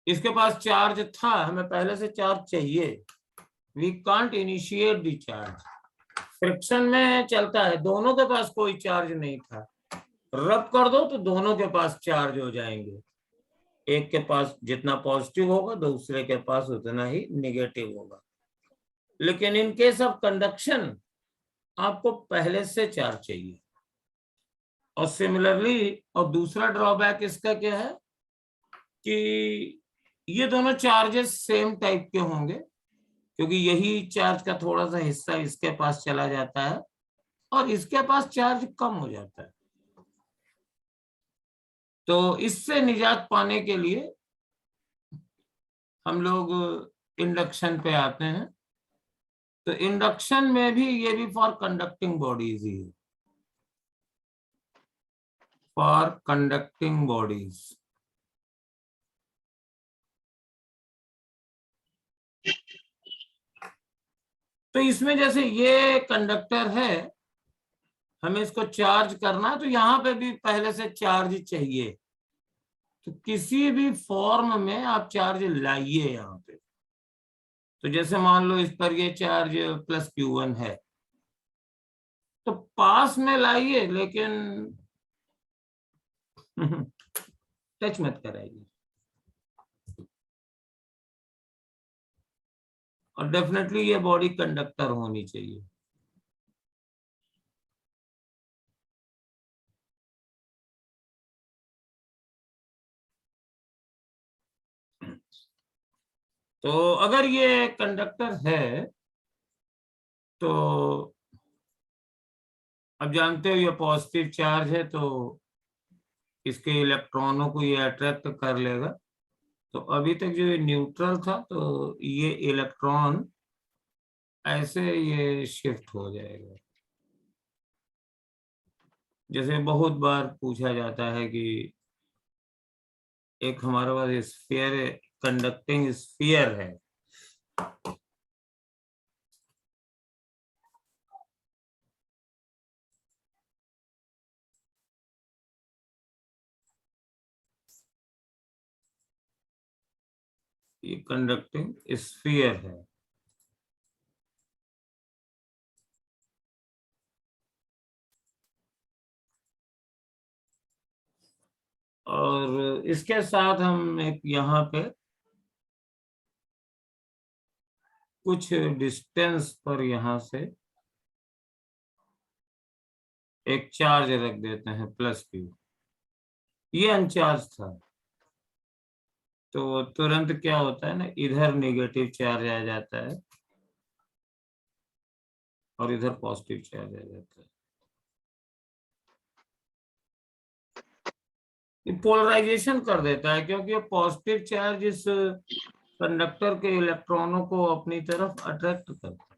Speaker 1: इसके पास चार्ज था, हमें पहले से चार्ज चाहिए, we can't initiate the charge. Friction में चलता है, दोनों के पास कोई चार्ज नहीं था, रब कर दो तो दोनों के पास चार्ज हो जाएंगे, एक के पास जितना पॉजिटिव होगा दूसरे के पास उतना ही नेगेटिव होगा। लेकिन इन केस ऑफ कंडक्शन आपको पहले से चार्ज चाहिए। और सिमिलरली, और दूसरा ड्रॉबैक इसका क्या है कि ये दोनों चार्जेस सेम टाइप के होंगे, क्योंकि यही चार्ज का थोड़ा सा हिस्सा इसके पास चला जाता है और इसके पास चार्ज कम हो जाता है। तो इससे निजात पाने के लिए हम लोग इंडक्शन पे आते हैं। तो इंडक्शन में भी ये भी फॉर कंडक्टिंग बॉडीज ही है, फॉर कंडक्टिंग बॉडीज। तो इसमें जैसे ये कंडक्टर है, हमें इसको चार्ज करना है, तो यहाँ पे भी पहले से चार्ज चाहिए। तो किसी भी फॉर्म में आप चार्ज लाइए यहाँ पे। तो जैसे मान लो इस पर ये चार्ज +Q1 है, तो पास में लाइए, लेकिन टच मत कराइए। और डेफिनेटली ये बॉडी कंडक्टर होनी चाहिए। तो अगर ये कंडक्टर है तो अब जानते हो ये पॉजिटिव चार्ज है, तो इसके इलेक्ट्रॉनों को ये अट्रैक्ट कर लेगा। तो अभी तक जो ये न्यूट्रल था, तो ये इलेक्ट्रॉन ऐसे ये शिफ्ट हो जाएगा। जैसे बहुत बार पूछा जाता है कि एक हमारे पास स्फीयर, कंडक्टिंग स्फीयर है, ये कंडक्टिंग स्फीयर है। और इसके साथ हम एक यहाँ पे कुछ डिस्टेंस पर यहाँ से एक चार्ज रख देते हैं +Q। ये अनचार्ज था, तो तुरंत क्या होता है ना, इधर नेगेटिव चार्ज आ जाता है और इधर पॉजिटिव चार्ज आ जाता है। ये पोलराइजेशन कर देता है, क्योंकि पॉजिटिव चार्ज इस कंडक्टर के इलेक्ट्रॉनों को अपनी तरफ अट्रैक्ट करता है।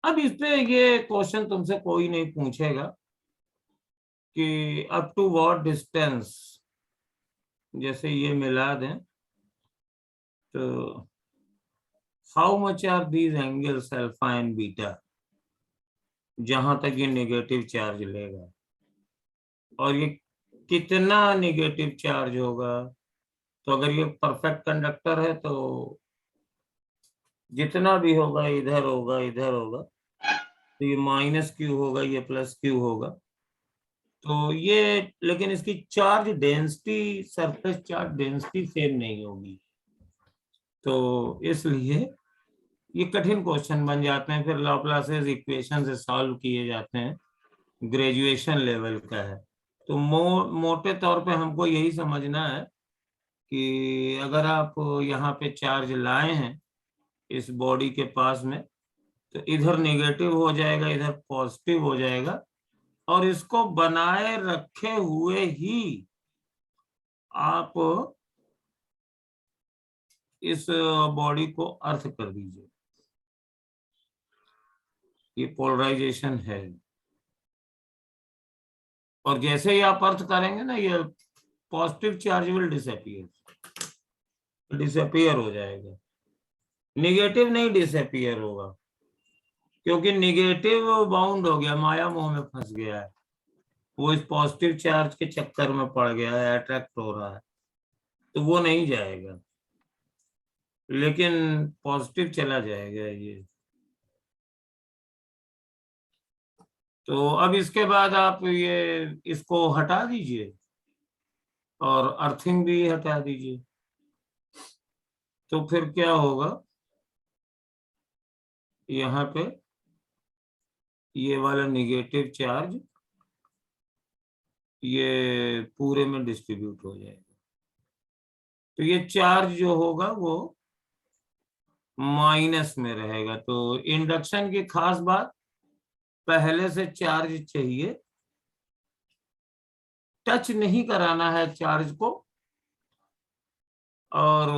Speaker 1: अब इस पे ये क्वेश्चन तुमसे कोई नहीं पूछेगा कि अप टू व्हाट डिस्टेंस, जैसे ये मिला दें तो how much are these angles alpha and beta, जहां तक ये नेगेटिव चार्ज लेगा, और ये कितना नेगेटिव चार्ज होगा। तो अगर ये परफेक्ट कंडक्टर है तो जितना भी होगा इधर होगा, इधर होगा, तो ये -Q होगा, ये +Q होगा। तो ये, लेकिन इसकी charge density, surface charge density same नहीं होगी। तो इसलिए ये कठिन क्वेश्चन बन जाते हैं, फिर लाप्लासियस इक्वेशन से सॉल्व किए जाते हैं, ग्रेजुएशन लेवल का है। तो मोटे तौर पे हमको यही समझना है कि अगर आप यहाँ पे चार्ज लाए हैं इस बॉडी के पास में, तो इधर नेगेटिव हो जाएगा, इधर पॉजिटिव हो जाएगा, और इसको बनाए रखे हुए ही आप इस बॉडी को अर्थ कर दीजिए। ये पोलराइजेशन है, और जैसे ही आप अर्थ करेंगे ना, ये पॉजिटिव चार्ज विल डिसअपीयर हो जाएगा, नेगेटिव नहीं डिसअपीयर होगा, क्योंकि नेगेटिव बाउंड हो गया, माया मोह में फंस गया है, वो इस पॉजिटिव चार्ज के चक्कर में पड़ गया है, अट्रैक्ट हो रहा है, तो वो नहीं जाएगा, लेकिन पॉजिटिव चला जाएगा ये। तो अब इसके बाद आप ये इसको हटा दीजिए और अर्थिंग भी हटा दीजिए। तो फिर क्या होगा, यहाँ पे ये वाला नेगेटिव चार्ज ये पूरे में डिस्ट्रीब्यूट हो जाएगा। तो ये चार्ज जो होगा वो माइनस में रहेगा। तो इंडक्शन की खास बात, पहले से चार्ज चाहिए, टच नहीं कराना है चार्ज को, और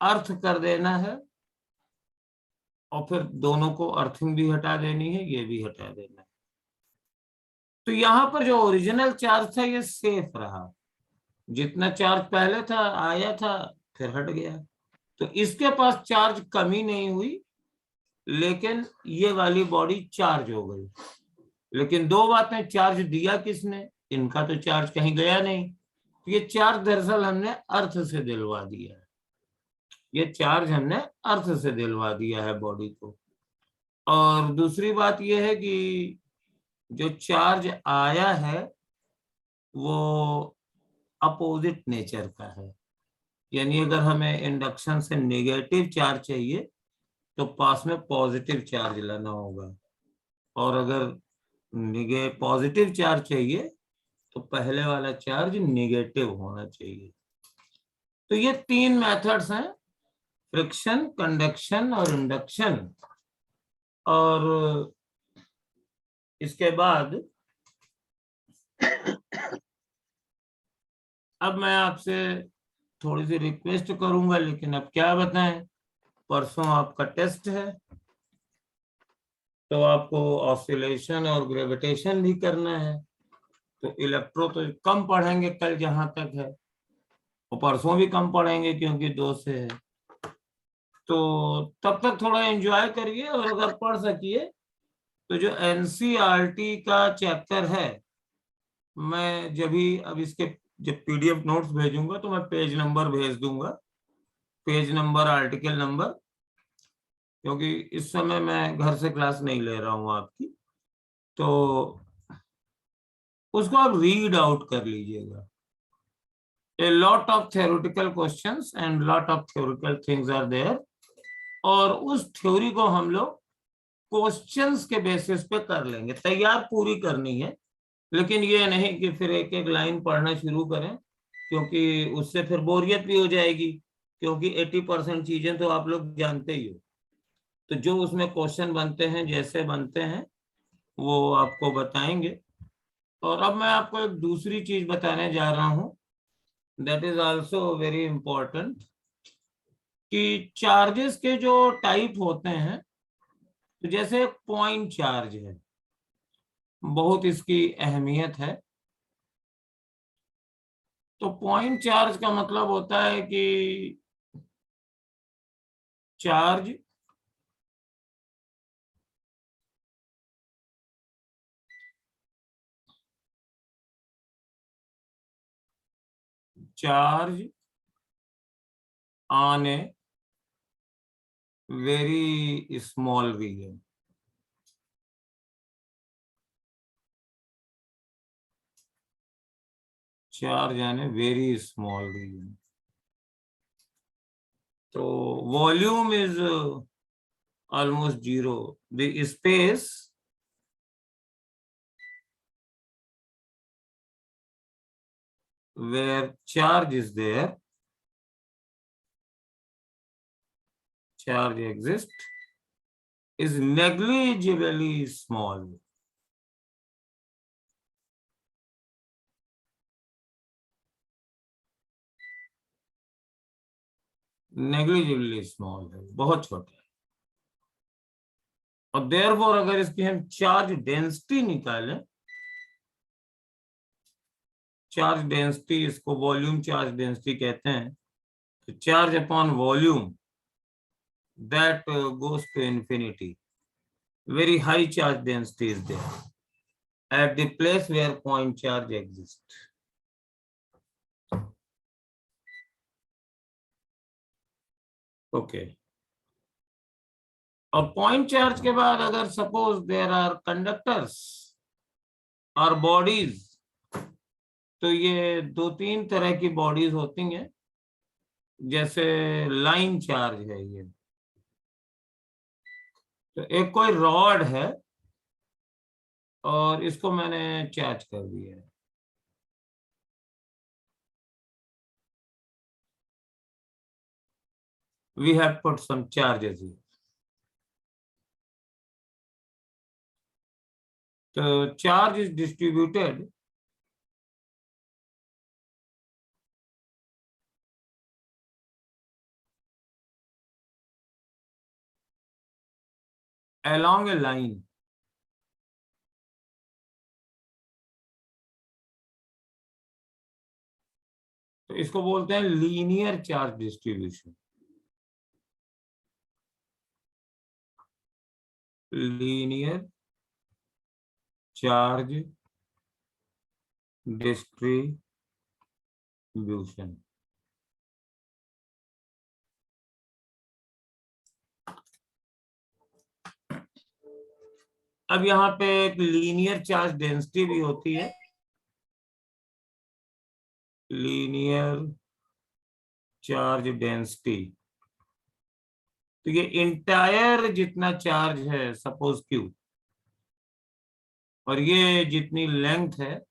Speaker 1: अर्थ कर देना है, और फिर दोनों को अर्थिंग भी हटा देनी है, ये भी हटा देना है। तो यहाँ पर जो ओरिजिनल चार्ज था ये सेफ रहा, जितना चार्ज पहले था आया था फिर हट गया। तो इसके पास चार्ज कमी नहीं हुई, लेकिन ये वाली बॉडी चार्ज हो गई। लेकिन दो बातें, चार्ज दिया किसने, इनका तो चार्ज कहीं गया नहीं, ये चार्ज दरअसल हमने अर्थ से दिलवा दिया है, ये चार्ज हमने अर्थ से दिलवा दिया है बॉडी को। और दूसरी बात यह है कि जो चार्ज आया है वो अपोजिट नेचर का है, यानी अगर हमें इंडक्शन से नेगेटिव चार्ज चाहिए तो पास में पॉजिटिव चार्ज लाना होगा, और अगर पॉजिटिव चार्ज चाहिए तो पहले वाला चार्ज नेगेटिव होना चाहिए। तो ये तीन मेथड्स हैं, फ्रिक्शन, कंडक्शन और इंडक्शन। और इसके बाद अब मैं आपसे थोड़ी सी रिक्वेस्ट करूंगा, लेकिन अब क्या बताएं, परसों आपका टेस्ट है, तो आपको ऑसिलेशन और ग्रेविटेशन भी करना है। तो इलेक्ट्रो तो कम पढ़ेंगे कल जहां तक है, और परसों भी कम पढ़ेंगे क्योंकि 2 से है। तो तब तक थोड़ा एंजॉय करिए, और अगर पढ़ सकिए तो जो एनसीईआरटी का चैप्टर है, मैं अब इसके जब पीडीएफ नोट्स भेजूंगा तो मैं पेज नंबर भेज दूंगा, पेज नंबर, आर्टिकल नंबर, क्योंकि इस समय मैं घर से क्लास नहीं ले रहा हूं आपकी, तो उसको आप रीड आउट कर लीजिएगा। A lot of theoretical questions and lot of theoretical things are there, और उस थ्योरी को हम लोग क्वेश्चंस के बेसिस पे कर लेंगे, तैयार पूरी करनी है, लेकिन ये नहीं कि फिर एक एक लाइन पढ़ना शुरू करें, क्योंकि उससे फिर बोरियत भी हो जाएगी, क्योंकि 80% चीजें तो आप लोग जानते ही हो। तो जो उसमें क्वेश्चन बनते हैं, जैसे बनते हैं, वो आपको बताएंगे। और अब मैं आपको एक दूसरी चीज बताने जा रहा हूं, that is also very important, कि चार्जेस के जो टाइप होते हैं, तो जैसे पॉइंट चार्ज है, बहुत इसकी अहमियत है। तो पॉइंट चार्ज का मतलब होता है कि charge on a very small region, charge on a very small region. तो volume is almost zero. The space where charge is there, charge exists, is negligibly small. Negligibly small है, बहुत छोटा है। और देयरफॉर अगर इसकी हम चार्ज डेंसिटी निकालें, चार्ज डेंसिटी, इसको वॉल्यूम चार्ज डेंसिटी कहते हैं, तो charge upon volume that goes to infinity. Very high charge density is there at the place where point charge exists. Okay. और पॉइंट चार्ज के बाद अगर सपोज देयर आर कंडक्टर्स और bodies, तो ये 2-3 तरह की बॉडीज होती हैं। जैसे लाइन चार्ज है ये, तो एक कोई रॉड है और इसको मैंने चार्ज कर दिया है, we have put some charges here. So charge is distributed along a line. तो इसको बोलते हैं linear charge distribution. Linear charge distribution. अब यहाँ पे एक लीनियर चार्ज डेंसिटी भी होती है, लीनियर चार्ज डेंसिटी। तो ये इंटायर जितना चार्ज है सपोज क्यू, और ये जितनी लेंथ है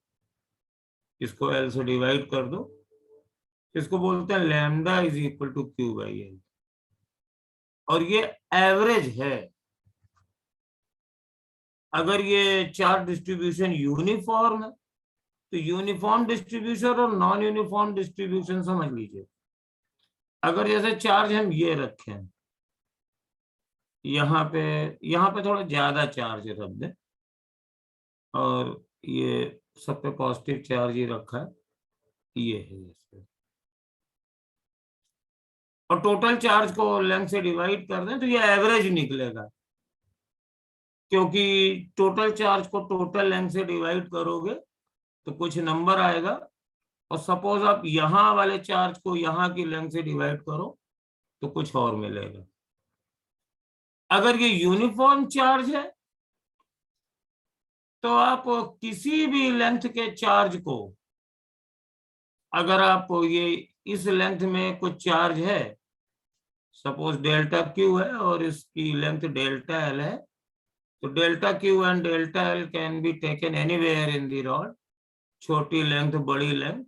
Speaker 1: इसको एल से डिवाइड कर दो, इसको बोलते हैं lambda is equal to Q by L. और ये एवरेज है। अगर ये चार्ज डिस्ट्रीब्यूशन यूनिफॉर्म है तो यूनिफॉर्म डिस्ट्रीब्यूशन और नॉन यूनिफॉर्म डिस्ट्रीब्यूशन समझ लीजिए। अगर जैसे चार्ज हम ये रखें, यहाँ पे थोड़ा ज्यादा चार्ज रख दें और ये सब पे पॉजिटिव चार्ज ही रखा है, ये है जैसे, और टोटल चार्ज को लेंथ से डिवाइड कर दें तो ये एवरेज निकलेगा, क्योंकि टोटल चार्ज को टोटल लेंथ से डिवाइड करोगे तो कुछ नंबर आएगा, और सपोज आप यहाँ वाले चार्ज को यहाँ की लेंथ से डिवाइड करो तो कुछ और मिलेगा। अगर ये यूनिफॉर्म चार्ज है तो आप किसी भी लेंथ के चार्ज को, अगर आप ये इस लेंथ में कुछ चार्ज है, सपोज डेल्टा क्यू है और इसकी लेंथ डेल्टा एल है, तो delta Q and delta L can be taken anywhere in the rod, छोटी लेंथ बड़ी लेंथ,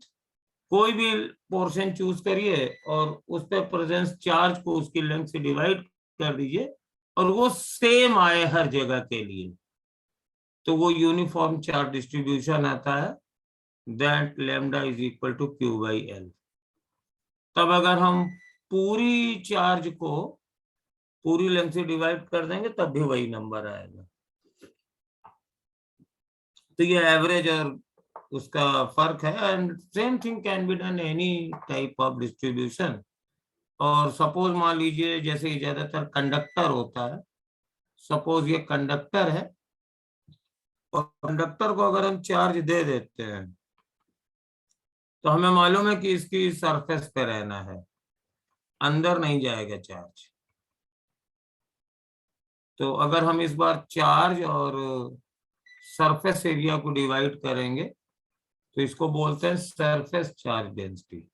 Speaker 1: कोई भी पोर्शन चूज करिए और उस पर प्रेजेंस चार्ज को उसकी लेंथ से डिवाइड कर दीजिए और वो सेम आए हर जगह के लिए, तो वो यूनिफॉर्म चार्ज डिस्ट्रीब्यूशन आता है, that lambda is equal to Q by L. तब अगर हम पूरी चार्ज को पूरी लेंथ से डिवाइड कर देंगे तब भी वही नंबर आएगा। तो ये एवरेज और उसका फर्क है, and same thing can be done any type of distribution. और सपोज मान लीजिए जैसे ज्यादातर कंडक्टर होता है, सपोज ये कंडक्टर है और कंडक्टर को अगर हम चार्ज दे देते हैं तो हमें मालूम है कि इसकी सरफेस पे रहना है, अंदर नहीं जाएगा चार्ज। तो अगर हम इस बार चार्ज और सरफेस एरिया को डिवाइड करेंगे तो इसको बोलते हैं surface charge density.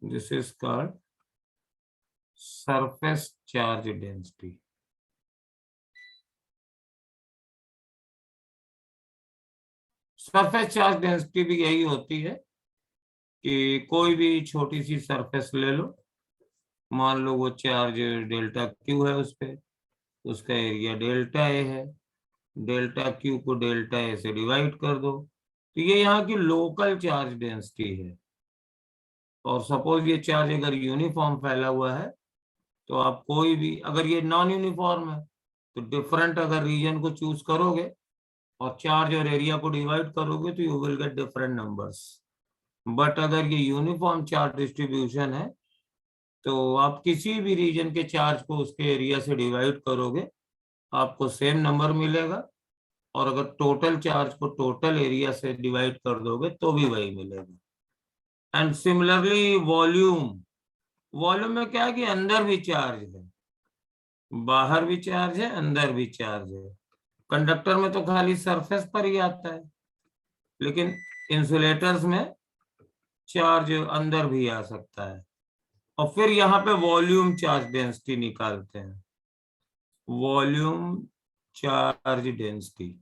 Speaker 1: This is called surface charge density. Surface charge density भी यही होती है कि कोई भी छोटी सी सरफेस ले लो, मान लो वो चार्ज डेल्टा क्यू है, उस पे उसका एरिया डेल्टा ए है, डेल्टा क्यू को डेल्टा ए से डिवाइड कर दो, तो ये यहाँ की लोकल चार्ज डेंसिटी है। और सपोज ये चार्ज अगर यूनिफॉर्म फैला हुआ है तो आप कोई भी, अगर ये नॉन यूनिफॉर्म है तो डिफरेंट अगर रीजन को चूज करोगे और चार्ज और एरिया को डिवाइड करोगे तो you will get different numbers. But अगर ये यूनिफॉर्म चार्ज डिस्ट्रीब्यूशन है तो आप किसी भी रीजन के चार्ज को उसके एरिया से डिवाइड करोगे आपको सेम नंबर मिलेगा, और अगर टोटल चार्ज को टोटल एरिया से डिवाइड कर दोगे तो भी वही मिलेगा। एंड सिमिलरली वॉल्यूम में क्या है कि अंदर भी चार्ज है, बाहर भी चार्ज है, अंदर भी चार्ज है। कंडक्टर में तो खाली सरफेस पर ही आता है, लेकिन इंसुलेटर्स में चार्ज अंदर भी आ सकता है। और फिर यहाँ पे वॉल्यूम चार्ज डेंसिटी निकालते हैं, वॉल्यूम चार्ज डेंसिटी,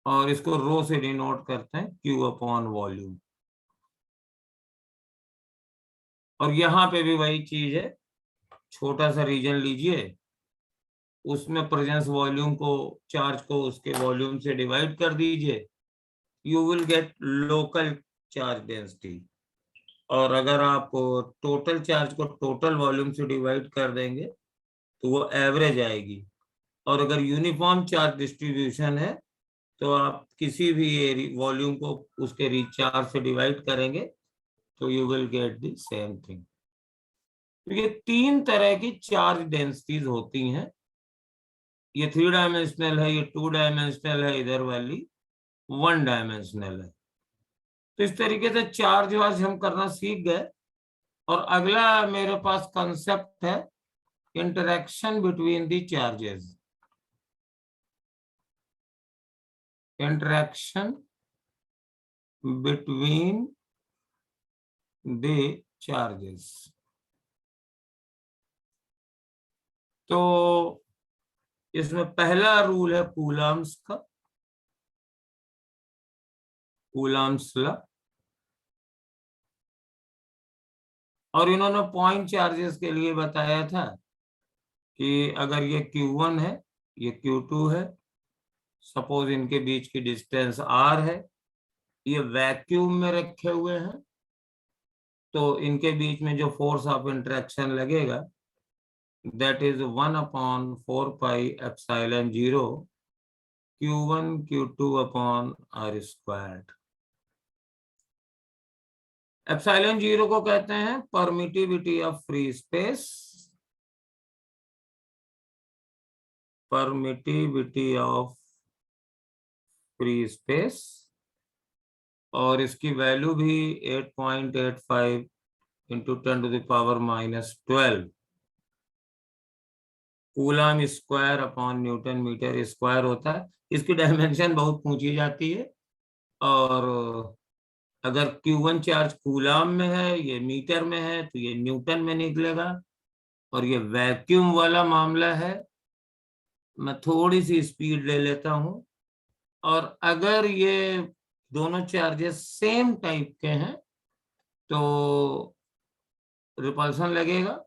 Speaker 1: और इसको रो से डिनोट करते हैं क्यू अपॉन वॉल्यूम। और यहाँ पे भी वही चीज है, छोटा सा रीजन लीजिए, उसमें प्रेजेंस वॉल्यूम को चार्ज को उसके वॉल्यूम से डिवाइड कर दीजिए, you will get local charge density. और अगर आप टोटल चार्ज को टोटल वॉल्यूम से डिवाइड कर देंगे तो वो एवरेज आएगी, और अगर यूनिफॉर्म चार्ज डिस्ट्रीब्यूशन है तो आप किसी भी वॉल्यूम को उसके रिचार्ज से डिवाइड करेंगे तो you will get the same thing. तो ये 3 तरह की चार्ज डेंसिटीज होती हैं। ये 3 डायमेंशनल है, ये 2 डायमेंशनल है, इधर वाली 1 डायमेंशनल है। तो इस तरीके से चार्ज वार्ज हम करना सीख गए। और अगला मेरे पास कंसेप्ट है interaction between the charges. Interaction between the charges. तो इसमें पहला रूल है कूलम्स का, कूलम्स लॉ। और इन्होंने पॉइंट चार्जेस के लिए बताया था कि अगर ये Q1 है, ये Q2 है, सपोज इनके बीच की डिस्टेंस R है, ये वैक्यूम में रखे हुए हैं, तो इनके बीच में जो फोर्स ऑफ इंटरेक्शन लगेगा that is 1/4 pi epsilon 0 Q1 Q2 upon R squared। Epsilon 0 को कहते हैं permittivity of free space, permittivity of free space, और इसकी वैल्यू भी 8.85 into 10⁻⁻12 coulomb square upon newton metre square होता है। इसकी डायमेंशन बहुत पूछी जाती है, और अगर Q1 चार्ज कूलम में है, ये मीटर में है, तो ये न्यूटन में निकलेगा। और ये वैक्यूम वाला मामला है। मैं थोड़ी सी स्पीड ले लेता हूं। और अगर ये दोनों चार्जेस सेम टाइप के हैं तो रिपल्सन लगेगा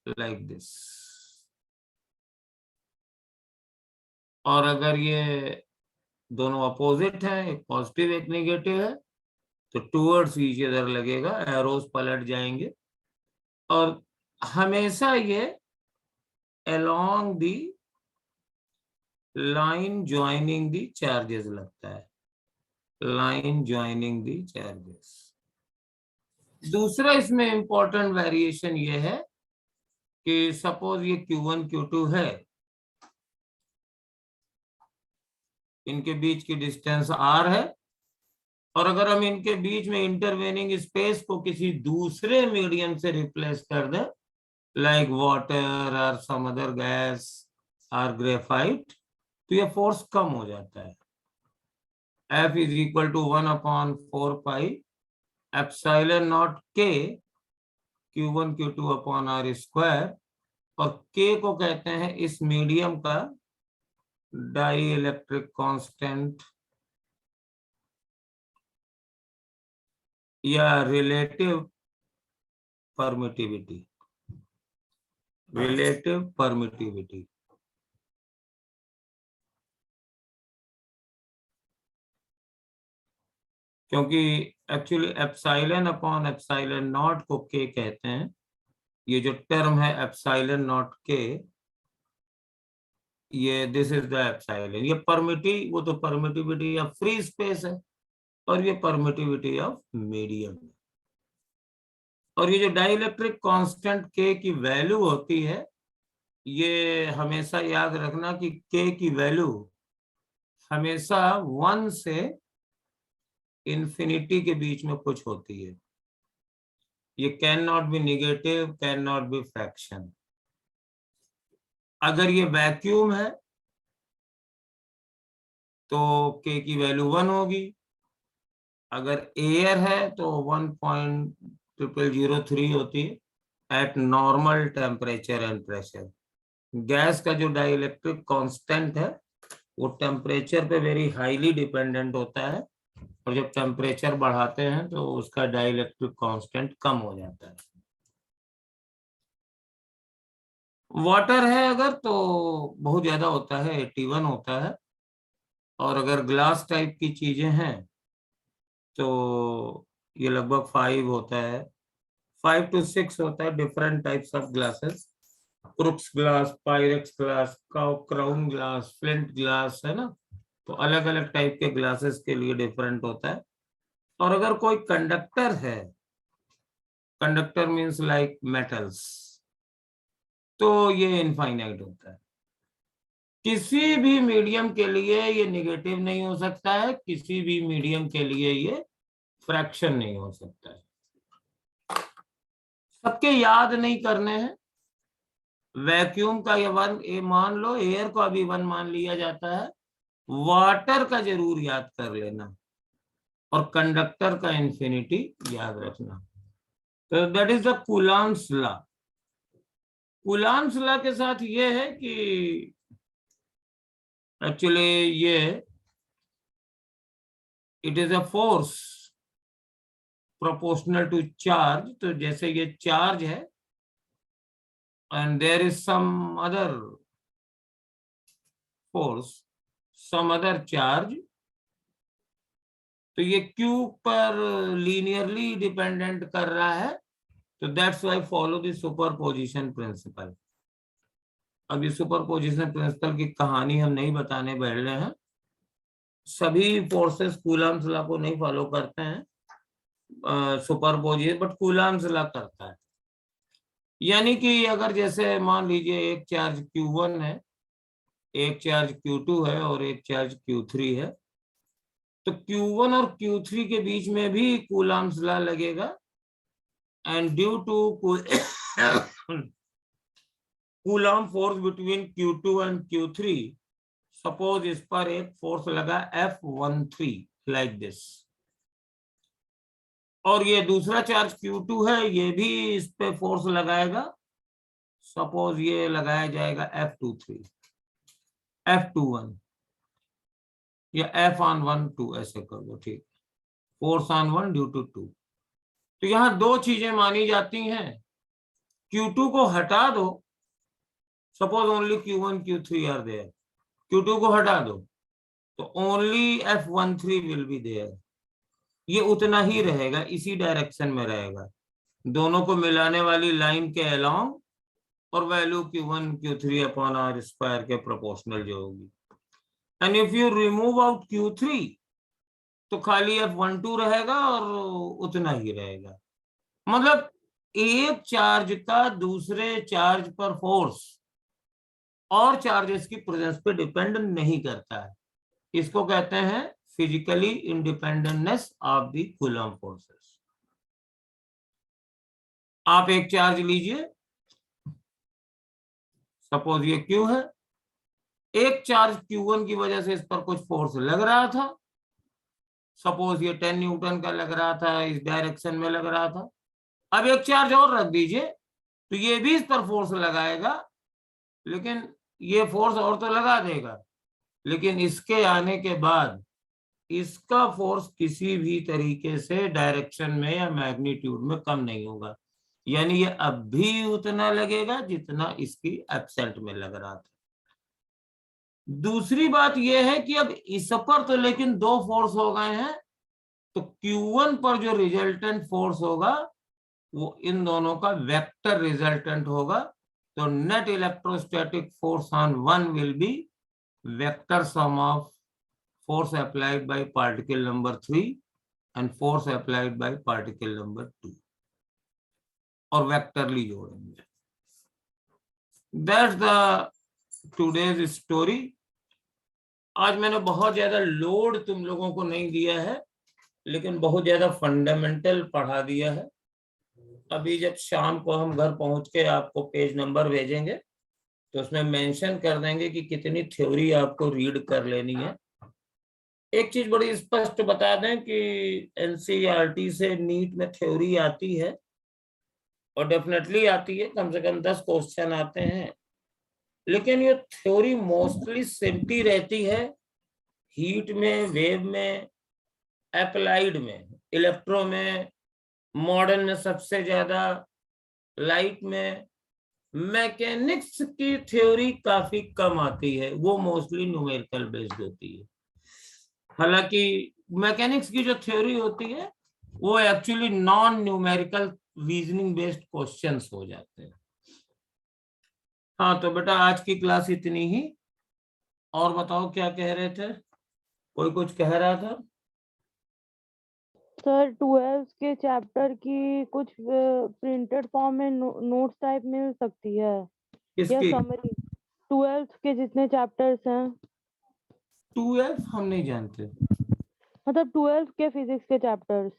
Speaker 1: लाइक दिस। और अगर ये दोनों अपोजिट हैं, एक पॉजिटिव एक नेगेटिव है, तो टूवर्ड्स ईच अदर लगेगा, एरोस पलट जाएंगे। और हमेशा ये along the line joining the charges लगता है, लाइन ज्वाइनिंग दी चार्जेस। दूसरा इसमें इंपॉर्टेंट वेरिएशन ये है कि सपोज ये Q1 Q2 है, इनके बीच की डिस्टेंस R है, और अगर हम इनके बीच में इंटरवेनिंग स्पेस को किसी दूसरे मीडियम से रिप्लेस कर दें, लाइक वाटर और सम अदर गैस और ग्रेफाइट, तो ये फोर्स कम हो जाता है। F is equal to 1/4 pi epsilon naught K Q1 Q2 upon R square. और K को कहते हैं इस मीडियम का डाई इलेक्ट्रिक कांस्टेंट या रिलेटिव परमिटिविटी, रिलेटिव परमिटिविटी। क्योंकि actually epsilon upon epsilon naught को K कहते हैं। ये जो टर्म है एप्सिलॉन नॉट K, ये दिस इज द एप्सिलॉन। ये वो तो परमिटिविटी ऑफ फ्री स्पेस है, और ये परमिटिविटी ऑफ मीडियम है। और ये जो डाइलेक्ट्रिक कांस्टेंट K की वैल्यू होती है, ये हमेशा याद रखना कि K की वैल्यू हमेशा 1 से इंफिनिटी के बीच में कुछ होती है। ये can not be negative, can not be fraction. अगर ये वैक्यूम है तो K की वैल्यू 1 होगी। अगर एयर है तो 1.0003 होती है eight normal temperature and pressure. Gas का जो डाइलेक्ट्रिक कांस्टेंट है वो टेम्परेचर पे वेरी हाईली डिपेंडेंट होता है, और जब टेम्परेचर बढ़ाते हैं तो उसका डाइलेक्ट्रिक कांस्टेंट कम हो जाता है। वाटर है अगर तो बहुत ज्यादा होता है, 81 होता है। और अगर ग्लास टाइप की चीजें हैं तो ये लगभग 5 होता है, 5 to 6 होता है, different types of glasses. Crookes glass, pyrex glass, crown glass, flint glass, है ना। तो अलग अलग टाइप के ग्लासेस के लिए डिफरेंट होता है। और अगर कोई कंडक्टर है, कंडक्टर मीन्स लाइक मेटल्स, तो ये इनफाइनाइट होता है। किसी भी मीडियम के लिए ये नेगेटिव नहीं हो सकता है, किसी भी मीडियम के लिए ये फ्रैक्शन नहीं हो सकता है। सबके याद नहीं करने हैं। वैक्यूम का ये वन, ये मान लो, एयर को अभी वन मान लिया जाता है। वाटर का जरूर याद कर लेना, और कंडक्टर का इंफिनिटी याद रखना। तो that is the Coulomb's law. Coulomb's law के साथ ये है कि एक्चुअली ये it is a force proportional to charge. तो जैसे ये चार्ज है and there is some other force, some other charge, तो ये Q पर लीनियरली डिपेंडेंट कर रहा है। तो that's why follow the superposition principle. अब ये सुपरपोजिशन प्रिंसिपल की कहानी हम नहीं बताने बैठ रहे हैं। सभी फोर्सेस कूलम्ब्स लॉ को नहीं फॉलो करते हैं सुपरपोजिशन, बट कूलम्ब्स लॉ करता है। यानी कि अगर जैसे मान लीजिए एक चार्ज Q1 है, एक चार्ज Q2 है और एक चार्ज Q3 है, तो Q1 और Q3 के बीच में भी कूलम्ब्स लॉ लगेगा। And due to Coulomb force between Q2 and Q3, suppose इस पर एक फोर्स लगा F13 लाइक दिस, और ये दूसरा चार्ज Q2 है, ये भी इस पे फोर्स लगाएगा। सपोज ये लगाया जाएगा F23, F21 या F(1) 2, ऐसे कर दो, ठीक। Force on 1 due to 2। तो यहां दो चीजें मानी जाती हैं। Q2 को हटा दो, suppose only Q1 Q3 are there, Q2 को हटा दो तो only F13 will be there. ये उतना ही रहेगा, इसी डायरेक्शन में रहेगा, दोनों को मिलाने वाली लाइन के अलोंग, और value Q1 Q3 upon R square के प्रोपोर्शनल जो होगी। And if you remove out Q3 तो खाली F12 रहेगा और उतना ही रहेगा। मतलब एक चार्ज का दूसरे चार्ज पर फोर्स और चार्जेस की प्रेजेंस पे डिपेंड नहीं करता है। इसको कहते हैं physically independentness of the Coulomb forces. आप एक चार्ज लीजिए, सपोज ये Q है, एक चार्ज Q1 की वजह से इस पर कुछ फोर्स लग रहा था, सपोज ये 10 न्यूटन का लग रहा था, इस डायरेक्शन में लग रहा था। अब एक चार्ज और रख दीजिए तो ये भी इस पर फोर्स लगाएगा, लेकिन ये फोर्स और तो लगा देगा, लेकिन इसके आने के बाद इसका फोर्स किसी भी तरीके से डायरेक्शन में या मैग्नीट्यूड में कम नहीं होगा। यानी ये अब भी उतना लगेगा जितना इसकी एब्सेंट में लग रहा था। दूसरी बात यह है कि अब इस पर तो लेकिन दो फोर्स हो गए हैं, तो Q1 पर जो रिजल्टेंट फोर्स होगा वो इन दोनों का वेक्टर रिजल्टेंट होगा। तो net electrostatic force on 1 will be vector sum of force applied by particle number 3 and force applied by particle number 2, और वेक्टरली जोड़ेंगे। That's the today's story। आज मैंने बहुत ज्यादा लोड तुम लोगों को नहीं दिया है, लेकिन बहुत ज्यादा फंडामेंटल पढ़ा दिया है। अभी जब शाम को हम घर पहुंच के आपको पेज नंबर भेजेंगे तो उसमें मेंशन कर देंगे कि कितनी थ्योरी आपको रीड कर लेनी है। एक चीज बड़ी स्पष्ट बता दें कि एनसीईआरटी से नीट में थ्योरी आती है, और डेफिनेटली आती है, कम से कम 10 क्वेश्चन आते हैं, लेकिन ये थ्योरी मोस्टली सिंपली रहती है हीट में, वेव में, एप्लाइड में, इलेक्ट्रो में, मॉडर्न में सबसे ज्यादा, लाइट में। मैकेनिक्स की थ्योरी काफी कम आती है, वो मोस्टली न्यूमेरिकल बेस्ड होती है। हालांकि मैकेनिक्स की जो थ्योरी होती है वो actually non numerical reasoning based questions हो जाते हैं। हाँ तो बेटा आज की क्लास इतनी ही। और बताओ क्या कह रहे थे, कोई कुछ कह रहा था?
Speaker 6: सर 12 के चैप्टर की कुछ प्रिंटेड फॉर्म में नोट्स टाइप मिल सकती है या
Speaker 1: किसकी?
Speaker 6: समरी? 12 के जितने चैप्टर्स हैं,
Speaker 1: 12 हम नहीं जानते।
Speaker 6: मतलब 12 के फिजिक्स के चैप्टर्स।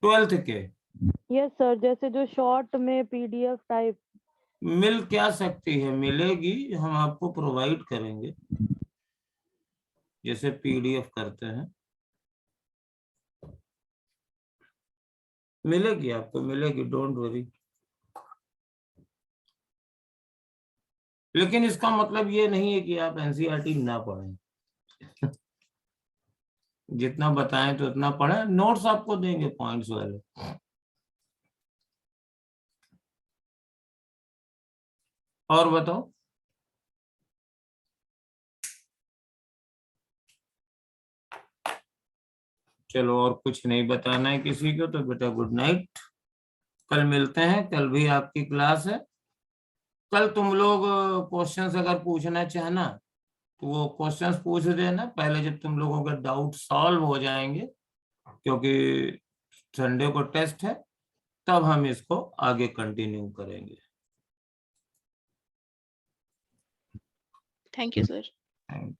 Speaker 1: 12th के
Speaker 6: यस सर, जैसे जो शॉर्ट में पीडीएफ टाइप।
Speaker 1: मिल क्या सकती है, मिलेगी, हम आपको प्रोवाइड करेंगे जैसे पीडीएफ करते हैं। मिलेगी, आपको मिलेगी, डोंट वरी। लेकिन इसका मतलब ये नहीं है कि आप एनसीईआरटी ना पढ़ें। जितना बताएं तो उतना पढ़ें, नोट्स आपको देंगे पॉइंट्स वाले। और बताओ। चलो और कुछ नहीं बताना है किसी को तो बेटा गुड नाइट। कल मिलते हैं, कल भी आपकी क्लास है। कल तुम लोग क्वेश्चंस अगर पूछना चाहना तो वो क्वेश्चंस पूछ देना पहले, जब तुम लोगों के डाउट सॉल्व हो जाएंगे, क्योंकि संडे को टेस्ट है, तब हम इसको आगे कंटिन्यू करेंगे।
Speaker 8: Thank you, sir.
Speaker 1: थैंक